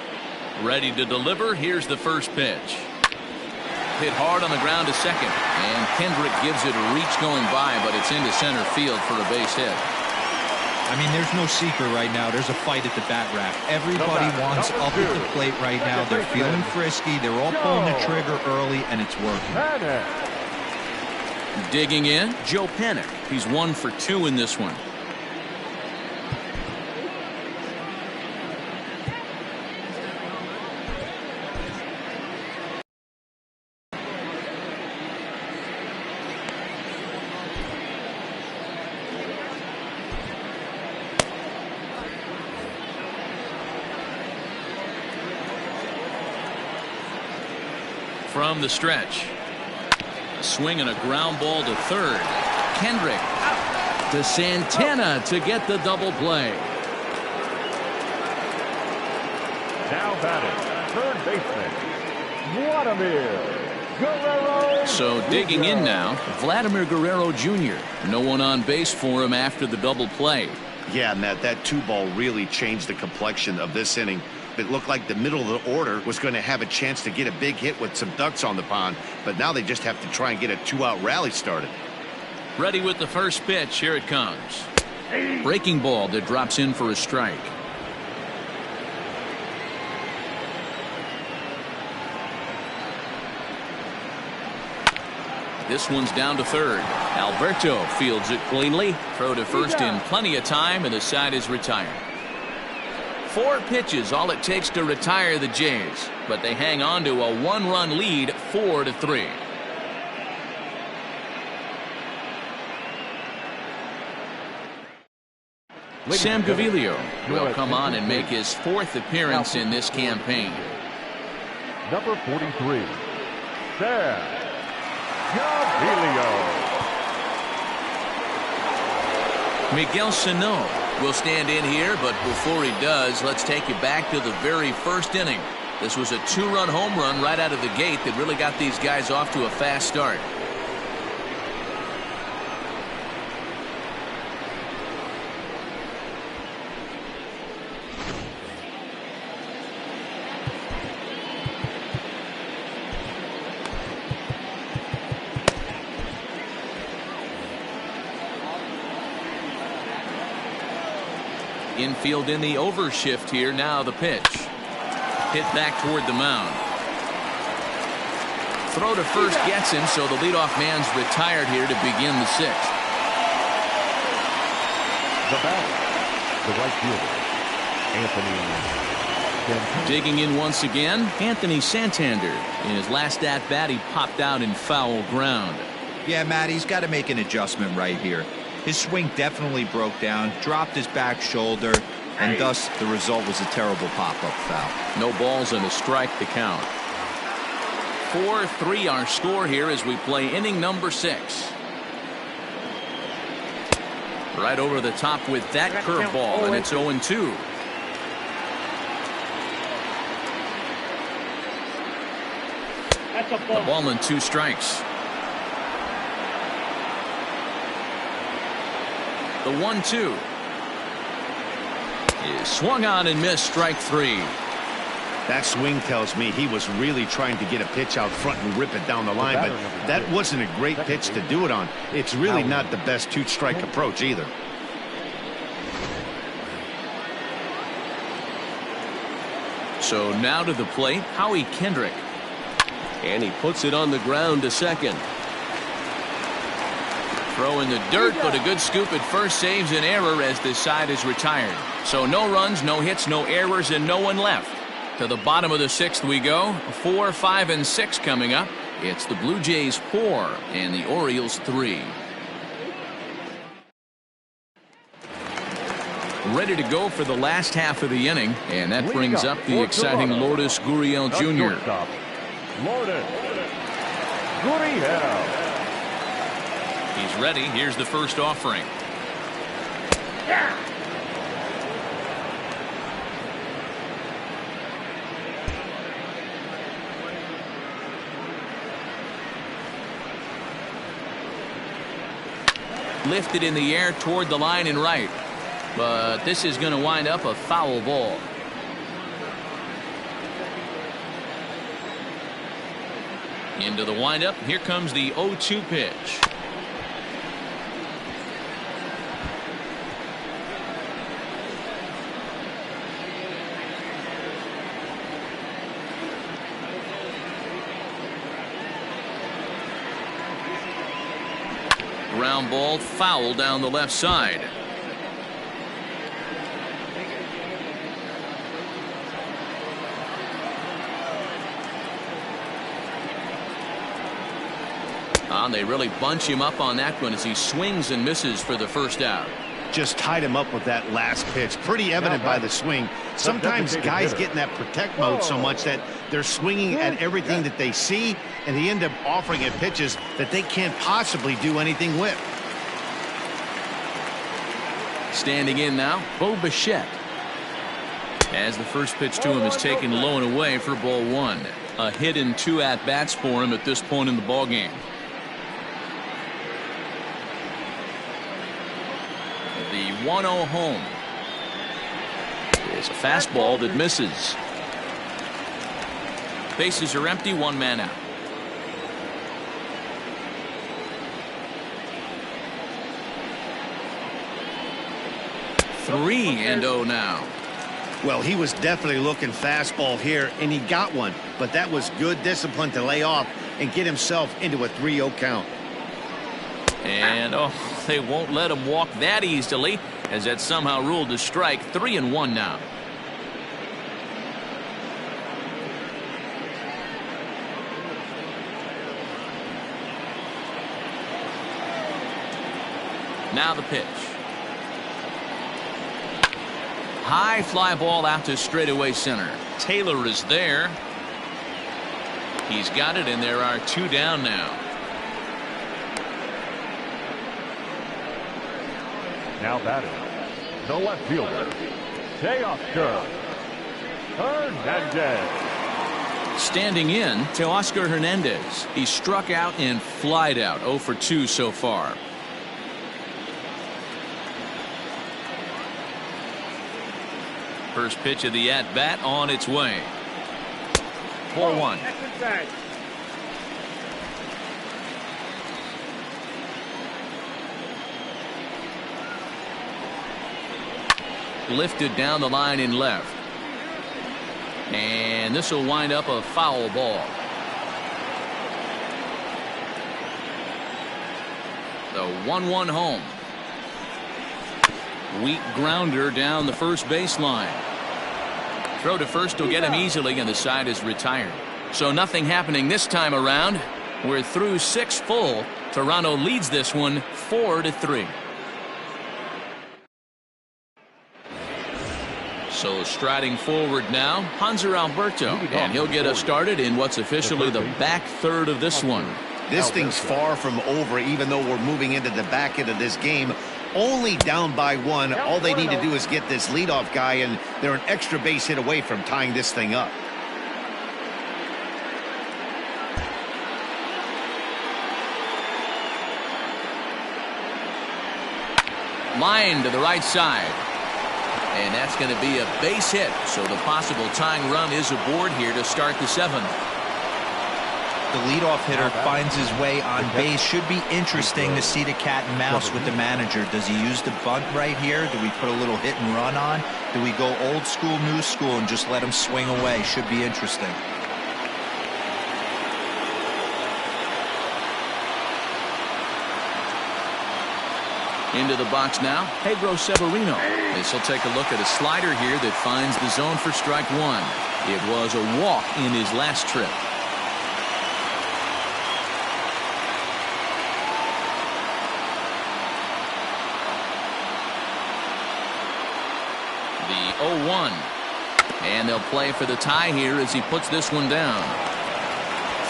Ready to deliver. Here's the first pitch. Hit hard on the ground to second. And Kendrick gives it a reach going by, but it's into center field for a base hit. I mean, there's no secret right now. There's a fight at the bat rack. Everybody wants up at the plate right now. They're feeling frisky. They're all pulling the trigger early, and it's working. Digging in, Joe Panik. he's 1 for 2 in this one. From the stretch. A swing and a ground ball to third. Kendrick to Santana to get the double play. Now batting, third baseman, Vladimir Guerrero. So digging in now, Vladimir Guerrero Jr. No one on base for him after the double play. Yeah, Matt, that 2-ball really changed the complexion of this inning. It looked like the middle of the order was going to have a chance to get a big hit with some ducks on the pond, but now they just have to try and get a 2-out rally started. Ready with the first pitch. Here it comes. Breaking ball that drops in for a strike. This one's down to third. Alberto fields it cleanly. Throw to first in plenty of time, and the side is retired. 4 pitches, all it takes to retire the Jays, but they hang on to a 1-run lead, 4-3. Sam Gaviglio will come on and make his 4th appearance in this campaign. Number 43, Sam Gaviglio. Miguel Sano will stand in here, but before he does, let's take you back to the very first inning. This was a 2-run home run right out of the gate that really got these guys off to a fast start. Infield in the overshift here. Now the pitch. Hit back toward the mound. Throw to first gets him, so the leadoff man's retired here to begin the 6th. The batter, the right fielder, Anthony. Digging in once again, Anthony Santander. In his last at-bat, he popped out in foul ground. Yeah, Matt, he's got to make an adjustment right here. His swing definitely broke down, dropped his back shoulder, and thus the result was a terrible pop-up foul. No balls and a strike to count. 4-3 our score here as we play inning number 6. Right over the top with that curveball, and it's 0-2. That's a The ball. ball and 2 strikes. The 1-2 is swung on and missed. Strike 3. That swing tells me he was really trying to get a pitch out front and rip it down the line, but that wasn't a great pitch to do it on. It's really not the best 2-strike approach either. So now to the plate, Howie Kendrick. And he puts it on the ground to second. Throw in the dirt, but a good scoop at first saves an error as this side is retired. So no runs, no hits, no errors, and no one left. To the bottom of the 6th we go. 4, 5, and 6 coming up. It's the Blue Jays 4 and the Orioles 3. Ready to go for the last half of the inning, and that brings up the exciting Lourdes Gurriel Jr. Lourdes Gurriel. He's ready. Here's the first offering. Lifted in the air toward the line and right. But this is going to wind up a foul ball. Into the windup. Here comes the 0-2 pitch. Ground ball foul down the left side. They really bunch him up on that one as he swings and misses for the first out. Just tied him up with that last pitch. Pretty evident by the swing. Sometimes guys get in that protect mode so much that they're swinging at everything that they see, and they end up offering at pitches that they can't possibly do anything with. Standing in now, Bo Bichette. As the first pitch to him is taken low and away for ball one. A hit and 2 at-bats for him at this point in the ballgame. The 1-0 home. It's a fastball that misses. Bases are empty, 1 man out. Three and 0 now. Well, he was definitely looking fastball here, and he got one. But that was good discipline to lay off and get himself into a 3-0 count. And they won't let him walk that easily, as that's somehow ruled a strike. 3-1 now. Now the pitch. High fly ball out to straightaway center. Taylor is there. He's got it, and there are 2 down now. Now batting, the left fielder, Teoscar Hernandez. Standing in, Teoscar Hernandez. He struck out and flied out. 0 for 2 so far. First pitch of the at-bat on its way. 4-1. Lifted down the line in left. And this will wind up a foul ball. The 1-1 home. Weak grounder down the first baseline. Throw to first will get him easily, and the side is retired. So nothing happening this time around. We're through 6 full. Toronto leads this one 4-3. So striding forward now, Hanser Alberto, and he'll get us started in what's officially the back third of this one. This thing's far from over, even though we're moving into the back end of this game. Only down by 1. All they need to do is get this leadoff guy, and they're an extra base hit away from tying this thing up. Line to the right side. And that's going to be a base hit. So the possible tying run is aboard here to start the 7th. The leadoff hitter finds his way on base. Should be interesting to see the cat and mouse with the manager. Does he use the bunt right here? Do we put a little hit and run on? Do we go old school, new school, and just let him swing away? Should be interesting. Into the box now, Pedro Severino. This will take a look at a slider here that finds the zone for strike 1. It was a walk in his last trip. The 0-1. And they'll play for the tie here as he puts this one down.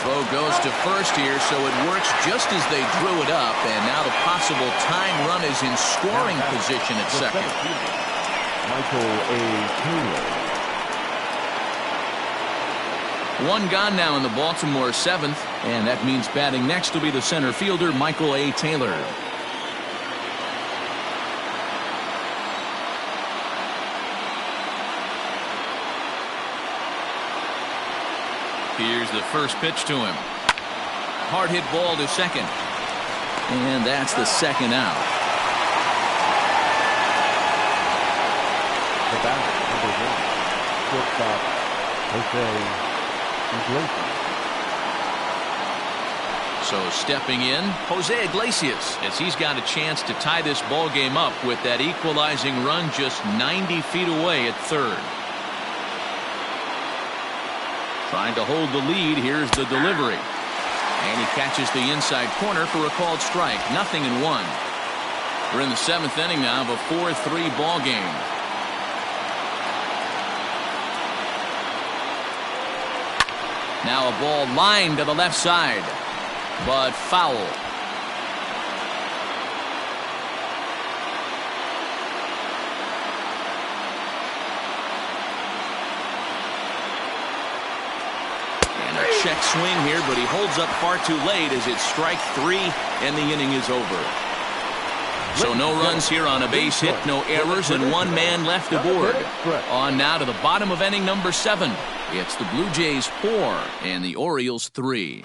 Throw goes to first here, so it works just as they drew it up, and now the possible tying run is in scoring position at second. Michael A. Taylor. 1 gone now in the Baltimore 7th, and that means batting next will be the center fielder, Michael A. Taylor. Here's the first pitch to him. Hard hit ball to second. And that's the second out. The batter, number 1, shortstop, Jose Iglesias. So stepping in, Jose Iglesias, as he's got a chance to tie this ball game up with that equalizing run just 90 feet away at third. Trying to hold the lead. Here's the delivery. And he catches the inside corner for a called strike. 0-1. We're in the 7th inning now of a 4-3 ball game. Now a ball lined to the left side, but foul. And a check swing here, but he holds up far too late as it's strike 3 and the inning is over. So no runs here on a base hit, no errors, and 1 man left aboard. On now to the bottom of inning number 7. It's the Blue Jays 4 and the Orioles 3.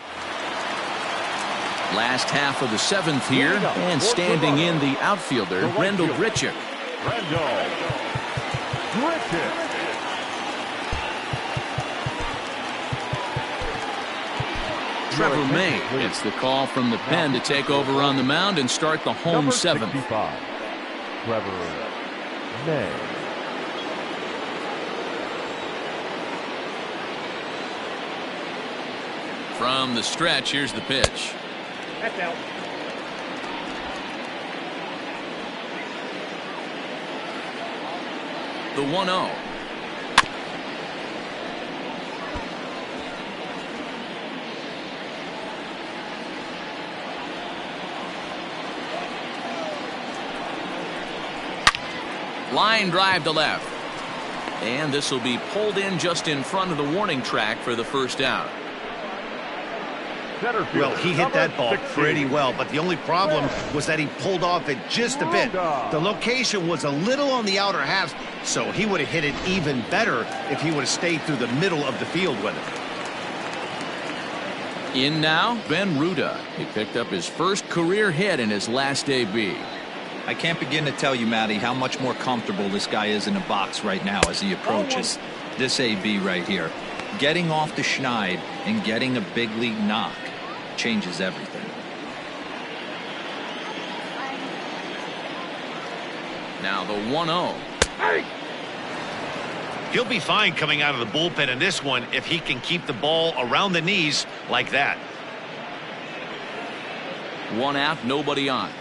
Last half of the 7th here, and standing in the outfielder, Rendell Grichuk. Trevor May gets the call from the pen to take over on the mound and start the home 7th. Trevor May. From the stretch, here's the pitch. That's out. The 1-0. Line drive to left. And this will be pulled in just in front of the warning track for the first out. Well, he hit that ball pretty well, but the only problem was that he pulled off it just a bit. The location was a little on the outer half, so he would have hit it even better if he would have stayed through the middle of the field with it. In now, Ben Ruda. He picked up his first career hit in his last AB. I can't begin to tell you, Matty, how much more comfortable this guy is in the box right now as he approaches this AB right here. Getting off the schneid and getting a big league knock changes everything. Now the 1-0. He'll be fine coming out of the bullpen in this one if he can keep the ball around the knees like that. 1 out, nobody on.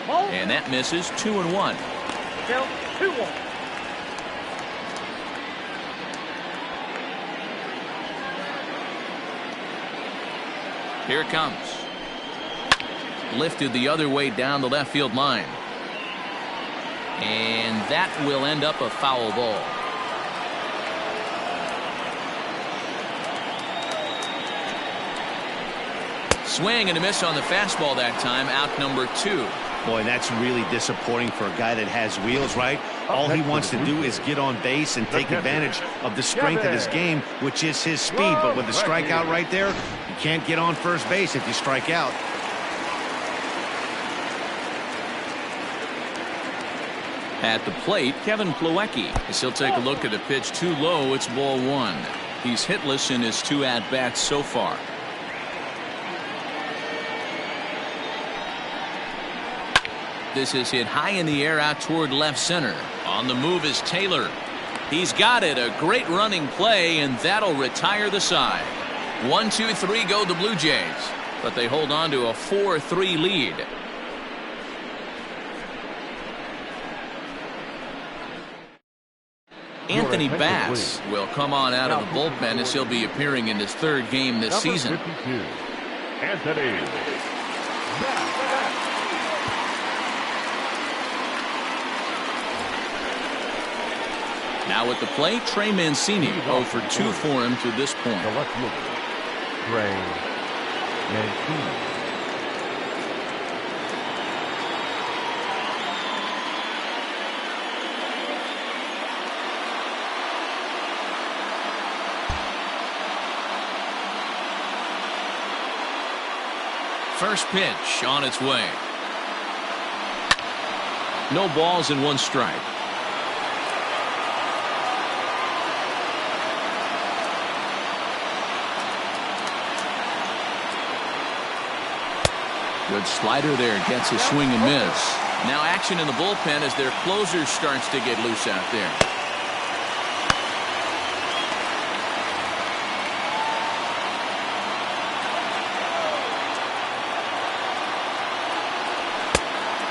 And that misses. 2-1. 2-1. Here it comes. Lifted the other way down the left field line. And that will end up a foul ball. Swing and a miss on the fastball that time. Out number 2. Boy, that's really disappointing for a guy that has wheels, right? All he wants to do is get on base and take advantage of the strength of his game, which is his speed. But with the strikeout right there, you can't get on first base if you strike out. At the plate, Kevin Plawecki, as he'll take a look at a pitch too low. It's ball 1. He's hitless in his 2 at-bats so far. This is hit high in the air out toward left center. On the move is Taylor. He's got it. A great running play, and that'll retire the side. 1-2-3 go the Blue Jays, but they hold on to a 4-3 lead. Anthony Bass will come on out of the bullpen as he'll be appearing in his 3rd game this season. Anthony Bass. Now at the plate, Trey Mancini. 0 for 2 for him to this point. The left fielder, Trey Mancini. First pitch on its way. No balls and one strike. Good slider there, gets a swing and miss. Now action in the bullpen as their closer starts to get loose out there.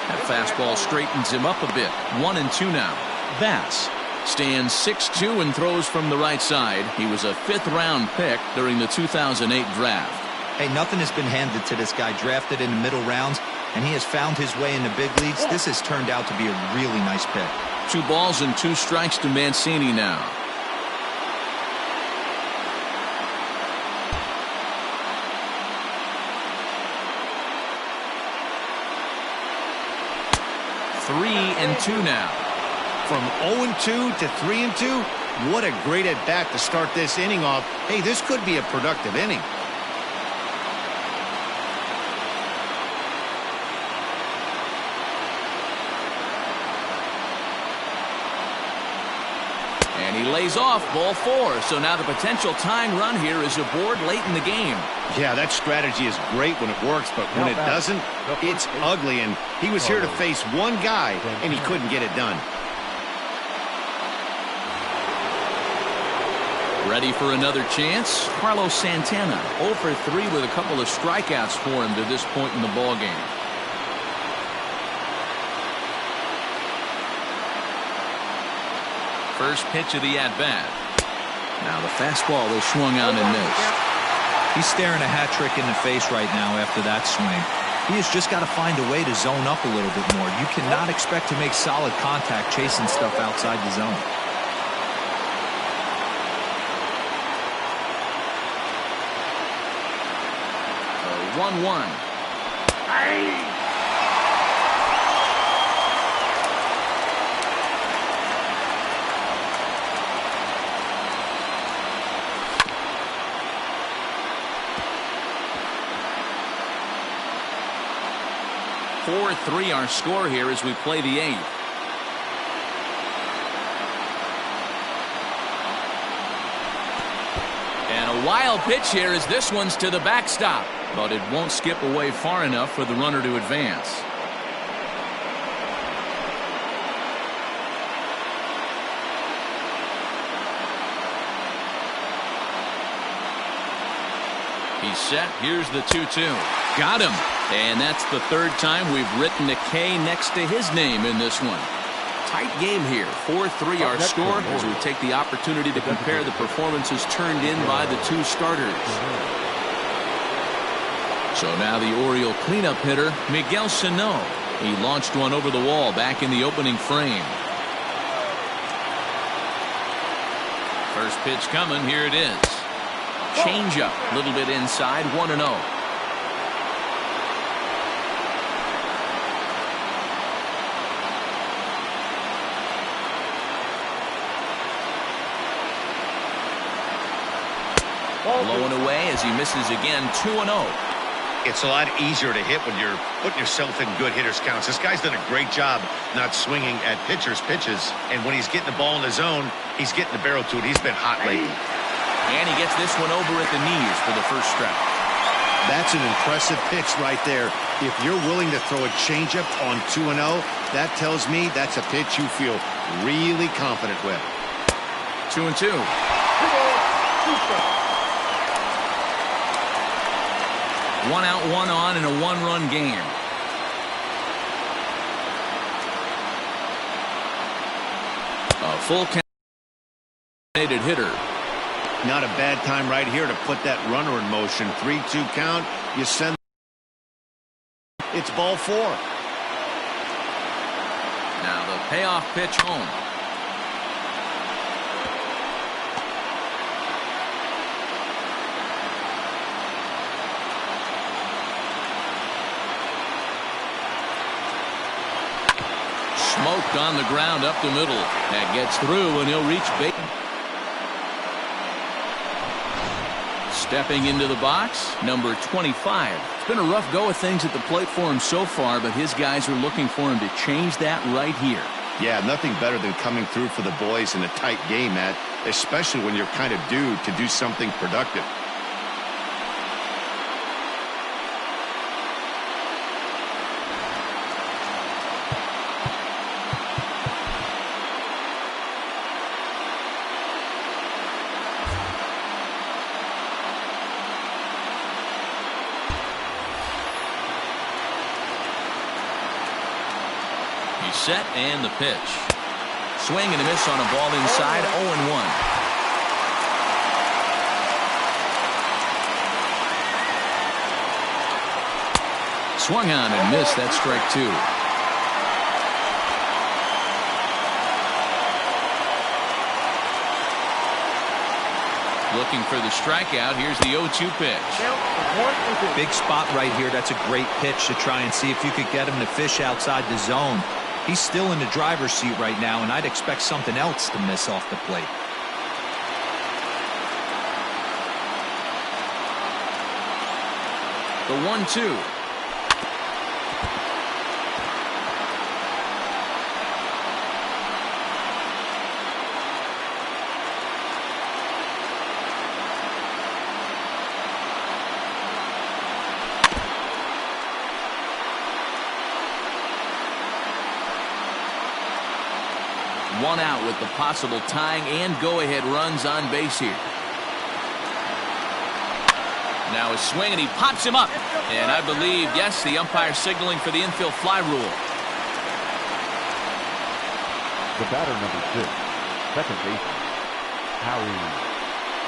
That fastball straightens him up a bit. 1-2 now. Bass stands 6'2" and throws from the right side. He was a 5th-round pick during the 2008 draft. Hey, nothing has been handed to this guy. Drafted in the middle rounds, and he has found his way in the big leagues. This has turned out to be a really nice pick. 2 balls and 2 strikes to Mancini now. Three and two now. From 0-2 to 3-2, what a great at-bat to start this inning off. Hey, this could be a productive inning. And he lays off ball 4. So now the potential tying run here is aboard late in the game. Yeah, that strategy is great when it works, but when it doesn't, it's ugly. And he was here to face one guy, and he couldn't get it done. Ready for another chance? Carlos Santana, 0 for 3 with a couple of strikeouts for him to this point in the ballgame. First pitch of the at-bat. Now the fastball is swung on and missed. He's staring a hat trick in the face right now after that swing. He has just got to find a way to zone up a little bit more. You cannot expect to make solid contact chasing stuff outside the zone. A 1-1. Four-3 our score here as we play the 8th. And a wild pitch here as this one's to the backstop, but it won't skip away far enough for the runner to advance. He's set. Here's the 2-2. Got him. And that's the 3rd time we've written a K next to his name in this one. Tight game here. 4-3 our score as we take the opportunity to compare the performances turned in by the 2 starters. So now the Oriole cleanup hitter, Miguel Sano. He launched one over the wall back in the opening frame. First pitch coming. Here it is. Changeup, a little bit inside, 1-0. Low and away as he misses again, 2-0. It's a lot easier to hit when you're putting yourself in good hitters' counts. This guy's done a great job not swinging at pitchers' pitches. And when he's getting the ball in the zone, he's getting the barrel to it. He's been hot lately. And he gets this one over at the knees for the first strike. That's an impressive pitch right there. If you're willing to throw a changeup on 2-0, that tells me that's a pitch you feel really confident with. 2-2. 1 out, 1 on in a 1-run game. A full count hitter. Not a bad time right here to put that runner in motion. 3-2 count. You send. It's ball 4. Now the payoff pitch home. Smoked on the ground up the middle. That gets through and he'll reach base. Stepping into the box, number 25. It's been a rough go of things at the plate for him so far, but his guys are looking for him to change that right here. Yeah, nothing better than coming through for the boys in a tight game, Matt, especially when you're kind of due to do something productive. Set and the pitch. Swing and a miss on a ball inside. 0-1. Swung on and missed. That's strike 2. Looking for the strikeout. Here's the 0-2 pitch. Big spot right here. That's a great pitch to try and see if you could get him to fish outside the zone. He's still in the driver's seat right now, and I'd expect something else to miss off the plate. The 1-2. One out with the possible tying and go-ahead runs on base here. Now a swing, and he pops him up. And I believe, yes, the umpire signaling for the infield fly rule. The batter, number 6, second baseman, Howie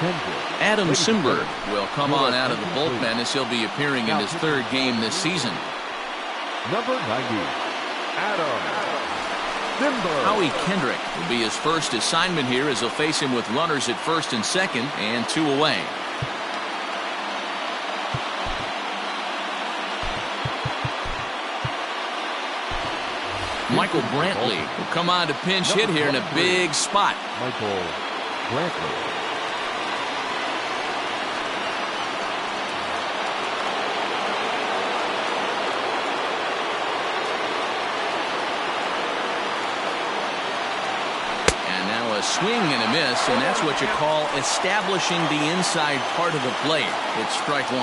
Kendrick. Adam Simber will come on out of the bullpen as he'll be appearing in his 3rd game this season. Number 90, Adam Simber. Howie Kendrick will be his first assignment here as he'll face him with runners at first and second and 2 away. Michael Brantley will come on to pinch hit here in a big spot. Michael Brantley. Swing and a miss, and that's what you call establishing the inside part of the plate. It's strike 1.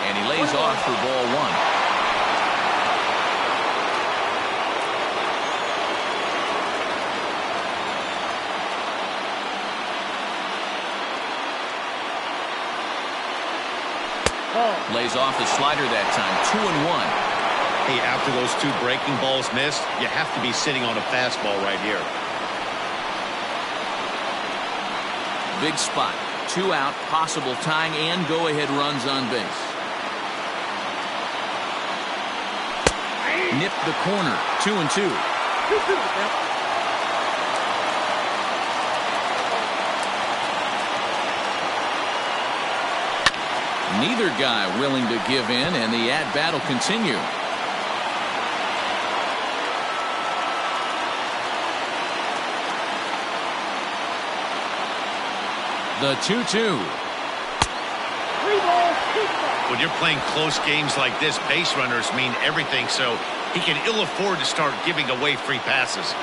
And he lays off for ball 1. Lays off the slider that time. 2-1. Hey, after those 2 breaking balls missed, you have to be sitting on a fastball right here. Big spot. 2 out, possible tying and go-ahead runs on base. Nipped the corner. 2-2. Neither guy willing to give in, and the at-bat will continue. The 2-2. When you're playing close games like this, base runners mean everything, so he can ill afford to start giving away free passes.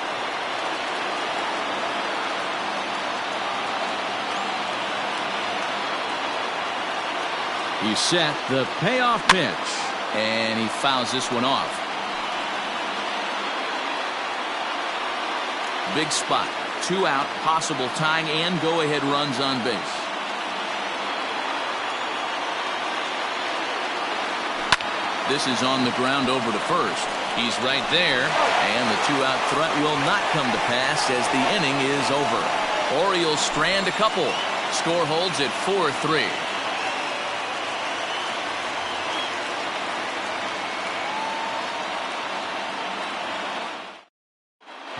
He set the payoff pitch, and he fouls this one off. Big spot. 2 out, possible tying and go-ahead runs on base. This is on the ground over to first. He's right there, and the 2-out threat will not come to pass as the inning is over. Orioles strand a couple. Score holds at 4-3.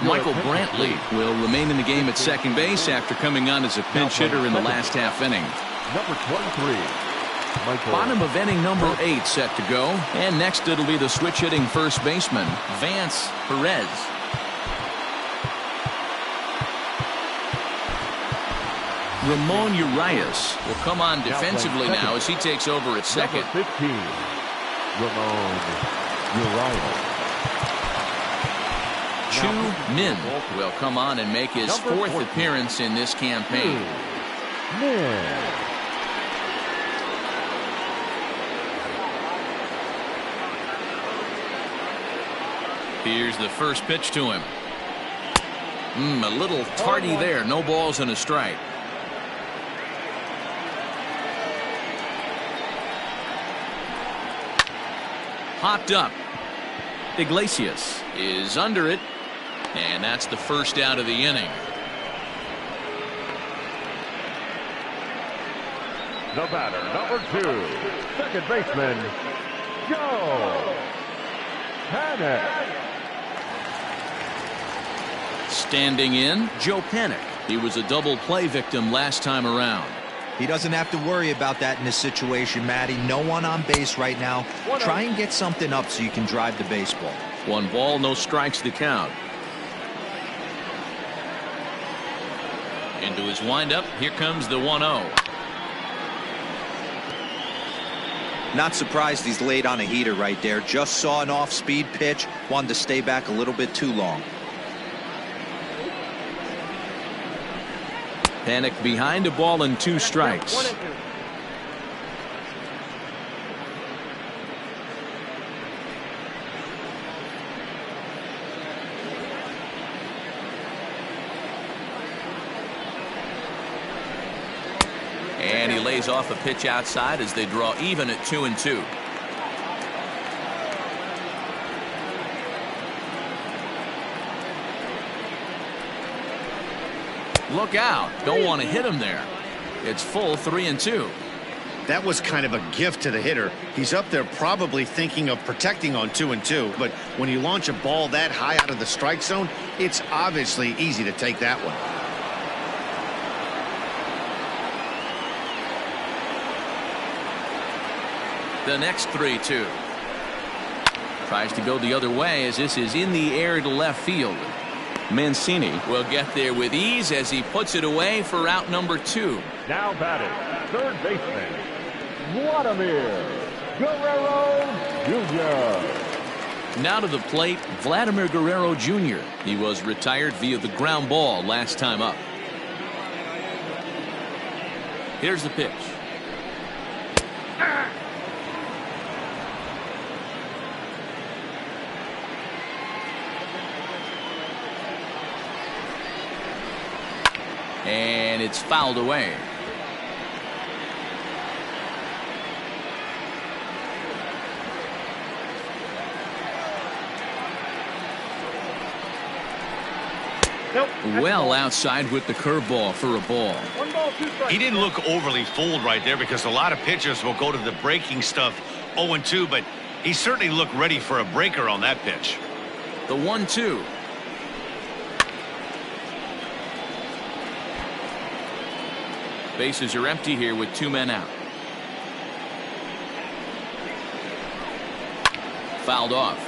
Michael Brantley will remain in the game at second base after coming on as a pinch hitter in the last half inning. Number 23, Michael. Bottom of inning number 8 set to go. And next it'll be the switch hitting first baseman, Vance Perez. Ramon Urias will come on defensively now as he takes over at second. Number 15, Ramon Urias. Chu Min will come on and make his fourth appearance in this campaign. Here's the first pitch to him. A little tardy there. No balls and a strike. Hopped up. Iglesias is under it. And that's the first out of the inning. The batter, number 2, second baseman, Joe Panik. Standing in, Joe Panik. He was a double play victim last time around. He doesn't have to worry about that in this situation, Matty. No one on base right now. Try and get something up so you can drive the baseball. 1 ball, no strikes to count. Into his windup. Here comes the 1-0. Not surprised he's laid on a heater right there. Just saw an off-speed pitch. Wanted to stay back a little bit too long. Panik behind a ball and 2 strikes. 1-2. And he lays off a pitch outside as they draw even at 2-2. Look out. Don't want to hit him there. It's full 3-2. That was kind of a gift to the hitter. He's up there probably thinking of protecting on 2-2, but when you launch a ball that high out of the strike zone, it's obviously easy to take that one. The next 3-2. Tries to go the other way as this is in the air to left field. Mancini will get there with ease as he puts it away for out number 2. Now batting, third baseman, Vladimir Guerrero Jr. Now to the plate, Vladimir Guerrero Jr. He was retired via the ground ball last time up. Here's the pitch. And it's fouled away. Nope. Well outside with the curveball for a ball. 1 ball, 2 strikes. He didn't look overly fooled right there because a lot of pitchers will go to the breaking stuff 0-2, but he certainly looked ready for a breaker on that pitch. The 1-2. Bases are empty here with 2 men out. Fouled off.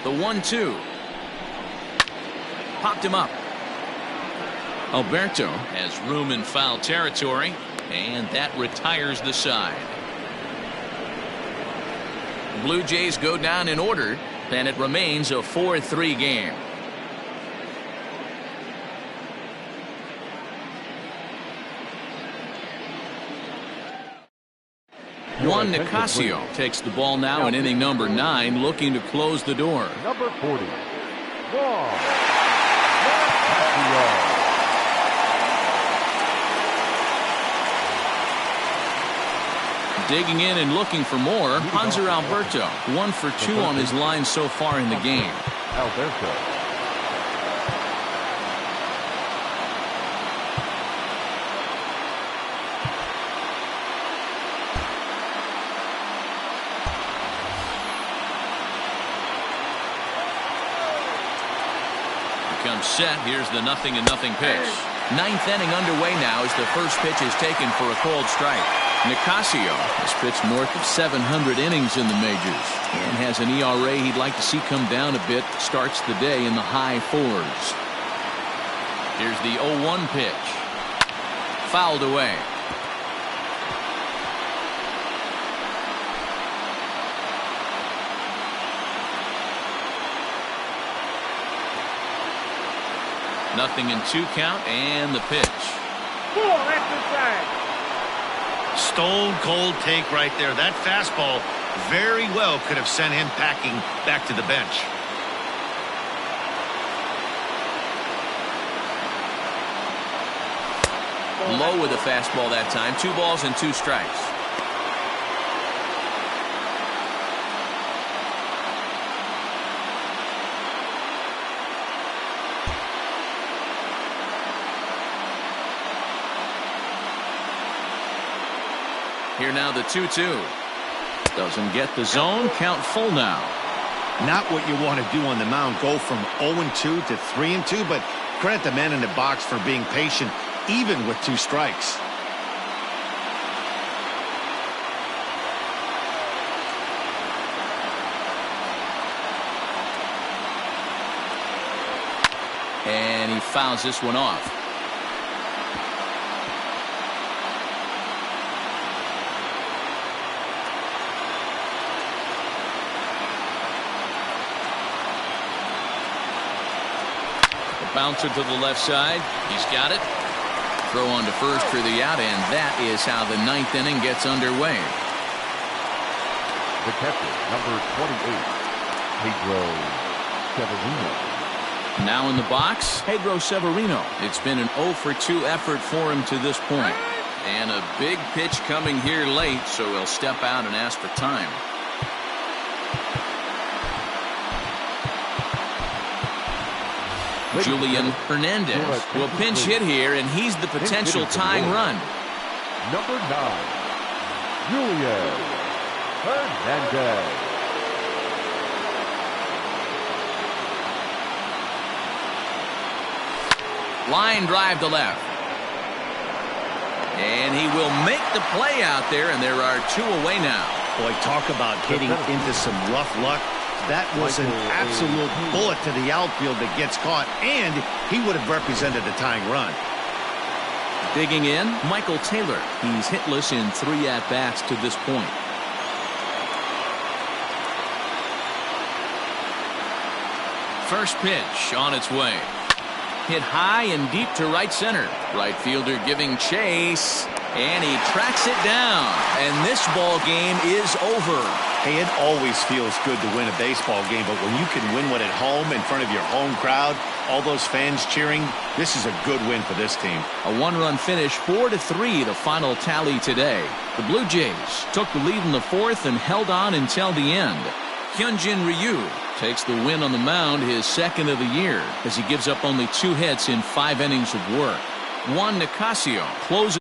The 1-2. Popped him up. Alberto has room in foul territory, and that retires the side. Blue Jays go down in order, and it remains a 4-3 game. Juan Nicasio takes the ball now in inning number 9, looking to close the door. Number 40, Juan Nicasio. Digging in and looking for more, Hanser Alberto, 1 for 2 on his line so far in the game. Alberto. set. Here's the 0-0 pitch. Ninth inning underway now as the first pitch is taken for a called strike. Nicasio has pitched north of 700 innings in the majors and has an ERA he'd like to see come down a bit. Starts the day in the high 4s. Here's the 0-1 pitch. Fouled away. Nothing in 2 count and the pitch. That's inside. Stone cold take right there. That fastball very well could have sent him packing back to the bench. Low with a fastball that time. 2 balls and 2 strikes. Here now the 2-2. Doesn't get the zone. Count full now. Not what you want to do on the mound. Go from 0-2 to 3-2, but credit the man in the box for being patient even with 2 strikes. And he fouls this one off. Bouncer to the left side. He's got it. Throw on to first for the out, and that is how the 9th inning gets underway. The catcher, number 28, Pedro Severino. Now in the box, Pedro Severino. It's been an 0-for-2 effort for him to this point. And a big pitch coming here late, so he'll step out and ask for time. Julian Hernandez will pinch hit here, and he's the potential tying run. Number 9, Julian Hernandez. Line drive to left. And he will make the play out there, and there are 2 away now. Boy, talk about getting into some rough luck. That was an absolute bullet to the outfield that gets caught, and he would have represented a tying run. Digging in, Michael Taylor. He's hitless in 3 at-bats to this point. First pitch on its way. Hit high and deep to right center. Right fielder giving chase, and he tracks it down. And this ball game is over. Hey, it always feels good to win a baseball game, but when you can win one at home in front of your home crowd, all those fans cheering, this is a good win for this team. A 1-run finish, 4-3, the final tally today. The Blue Jays took the lead in the 4th and held on until the end. Hyunjin Ryu takes the win on the mound, his 2nd of the year, as he gives up only 2 hits in 5 innings of work. Juan Nicasio closes